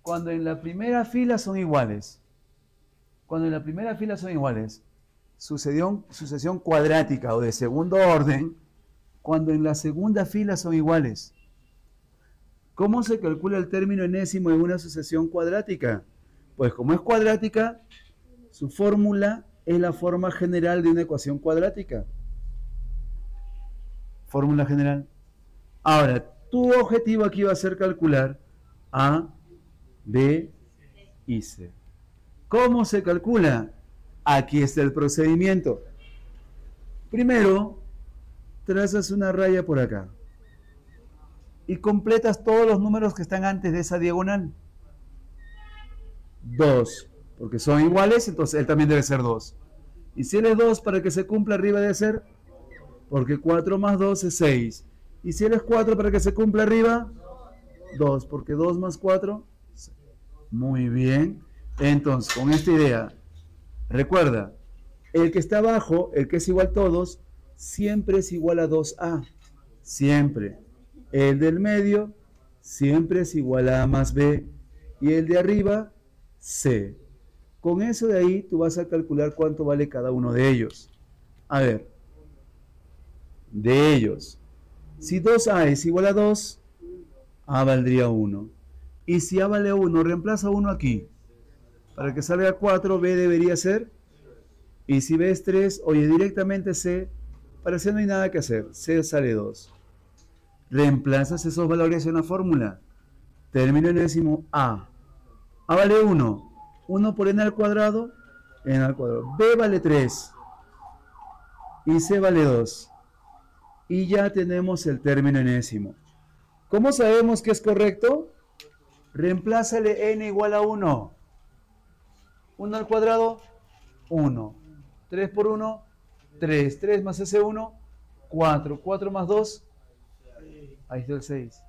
cuando en la primera fila son iguales. Cuando en la primera fila son iguales. Sucesión cuadrática o de segundo orden, cuando en la segunda fila son iguales. ¿Cómo se calcula el término enésimo en una sucesión cuadrática? Pues como es cuadrática, su fórmula es la forma general de una ecuación cuadrática. Fórmula general. Ahora, tu objetivo aquí va a ser calcular A, B y C. ¿Cómo se calcula? Aquí está el procedimiento. Primero, trazas una raya por acá y completas todos los números que están antes de esa diagonal. 2, porque son iguales, entonces él también debe ser 2. Y si él es 2, para que se cumpla arriba debe ser, porque 4 más 2 es 6. Y si él es 4, para que se cumpla arriba, 2, porque 2 más 4, 6. Muy bien. Entonces, con esta idea, recuerda, el que está abajo, el que es igual a todos, siempre es igual a 2a. Siempre. El del medio siempre es igual a A más B. Y el de arriba, C. Con eso de ahí tú vas a calcular cuánto vale cada uno de ellos. A ver, de ellos, si 2A es igual a 2, A valdría 1. Y si A vale 1, reemplaza 1 aquí. Para que salga 4, B debería ser. Y si B es 3, oye, directamente C, para C no hay nada que hacer. C sale 2. Reemplazas esos valores en la fórmula. Término enésimo A. A vale 1. 1 por n al cuadrado, n al cuadrado. B vale 3. Y C vale 2. Y ya tenemos el término enésimo. ¿Cómo sabemos que es correcto? Reemplázale n igual a 1. 1 al cuadrado, 1. 3 por 1, 3. 3 más ese 1, 4. 4 más 2, ahí está el 6.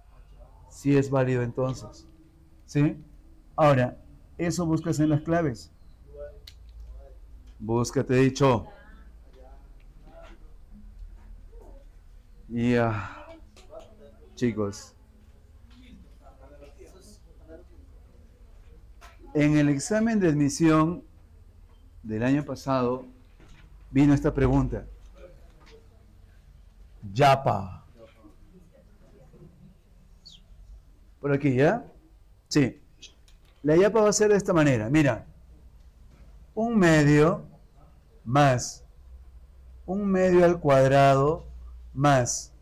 Sí es válido entonces. ¿Sí? Ahora, eso buscas en las claves. Búscate, he dicho. Ya. Chicos. En el examen de admisión del año pasado vino esta pregunta. Yapa. Por aquí, ¿ya? Sí. La yapa va a ser de esta manera. Mira. 1 medio más 1 medio al cuadrado más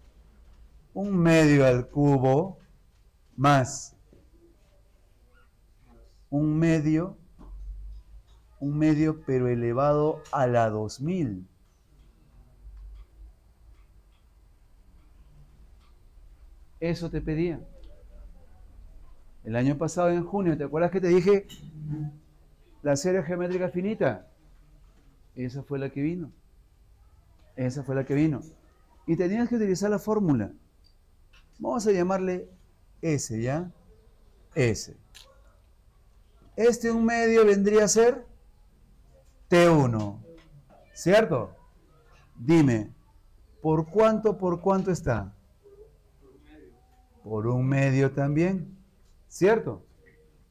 1 medio al cubo más 1 medio pero elevado a la 2000. Eso te pedía. El año pasado en junio, ¿te acuerdas que te dije la serie geométrica finita? Esa fue la que vino. Esa fue la que vino. Y tenías que utilizar la fórmula. Vamos a llamarle S, ¿ya? S. Este 1 medio vendría a ser T1. ¿Cierto? Dime, ¿por cuánto está? Por 1 medio también. ¿Cierto?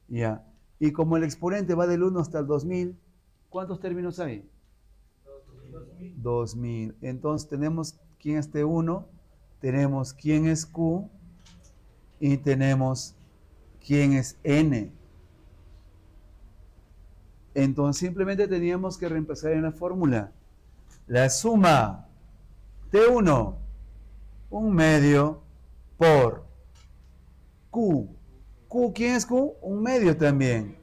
Ya. Y como el exponente va del 1 hasta el 2000, ¿cuántos términos hay? 2000. Entonces tenemos quién es T1, tenemos quién es Q y tenemos quién es N. Entonces simplemente teníamos que reemplazar en la fórmula la suma T1, 1 medio por Q. Q, ¿quién es Q? 1 medio también,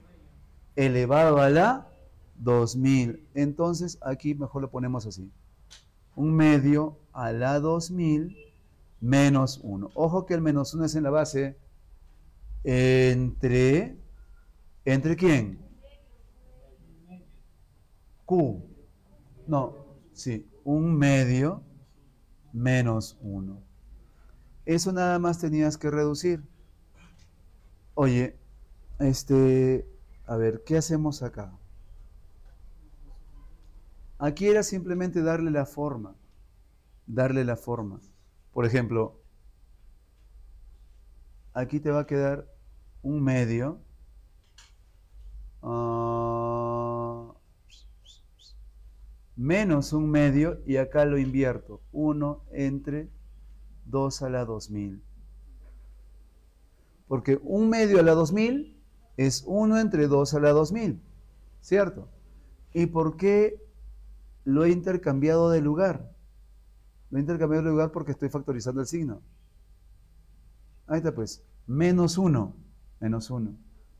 elevado a la 2000. Entonces aquí mejor lo ponemos así. 1 medio a la 2000 menos 1. Ojo que el menos 1 es en la base ¿entre quién? Q. No, sí, 1 medio menos 1. Eso nada más tenías que reducir. Oye, a ver, ¿qué hacemos acá? Aquí era simplemente darle la forma. Darle la forma. Por ejemplo, aquí te va a quedar 1 medio menos 1 medio, y acá lo invierto. 1 entre 2 a la 2000. Porque 1 medio a la 2000 es 1 entre 2 a la 2000. ¿Cierto? ¿Y por qué lo he intercambiado de lugar? Lo he intercambiado de lugar porque estoy factorizando el signo. Ahí está pues. Menos 1. Menos 1.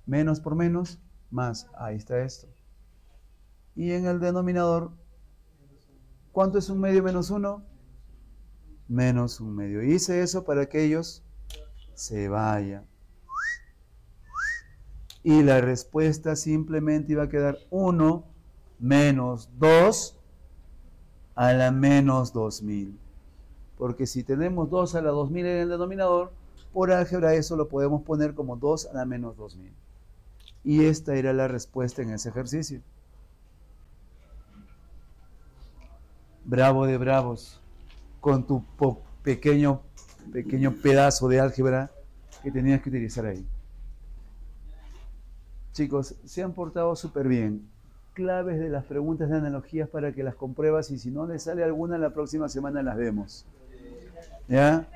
Menos por menos, más. Ahí está esto. Y en el denominador, ¿cuánto es 1 medio menos 1? Menos 1 medio. Hice eso para que ellos se vayan. Y la respuesta simplemente iba a quedar 1 menos 2 a la menos 2000. Porque si tenemos 2 a la 2000 en el denominador, por álgebra eso lo podemos poner como 2 a la menos 2000. Y esta era la respuesta en ese ejercicio. Bravo de bravos, con tu pequeño pedazo de álgebra que tenías que utilizar ahí. Chicos, se han portado súper bien. Claves de las preguntas de analogías para que las compruebas y si no les sale alguna, la próxima semana las vemos. ¿Ya?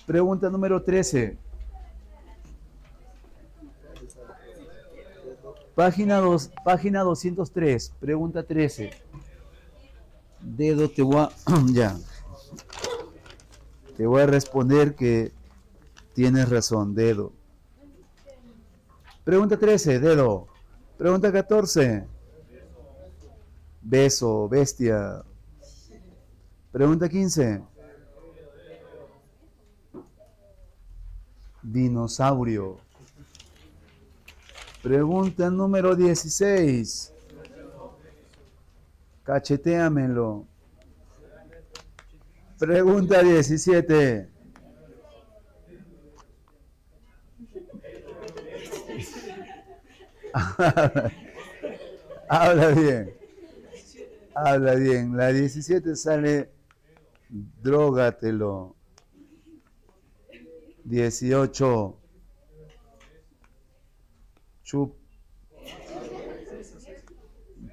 Pregunta número 13. Página 203, pregunta 13. Dedo, te voy a... ya. Te voy a responder que tienes razón, dedo. Pregunta 13, dedo. Pregunta 14. Beso, bestia. Pregunta 15. Dinosaurio. Pregunta número 16. Cachetéamelo. Pregunta 17. Habla bien. Habla bien. La 17 sale drógatelo. 18. Chup.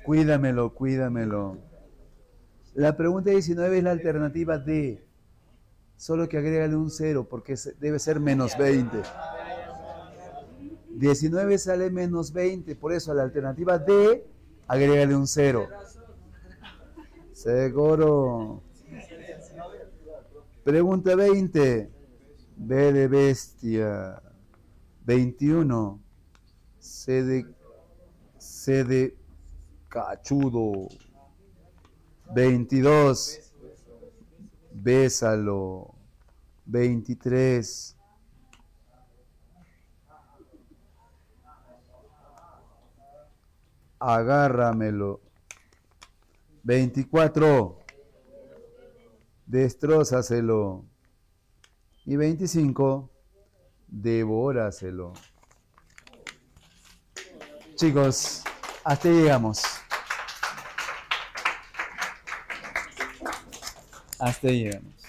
Cuídamelo, cuídamelo. La pregunta 19 es la alternativa D. Solo que agrégale un 0 porque debe ser menos 20. 19 sale menos 20, por eso a la alternativa D agrégale un 0. Seguro. Pregunta 20. B de bestia. 21. C de cachudo. 22. Bésalo. 23. Agárramelo. 24. Destrózaselo. Y 25. Devóraselo. Chicos, hasta ahí llegamos. Hasta ahí llegamos.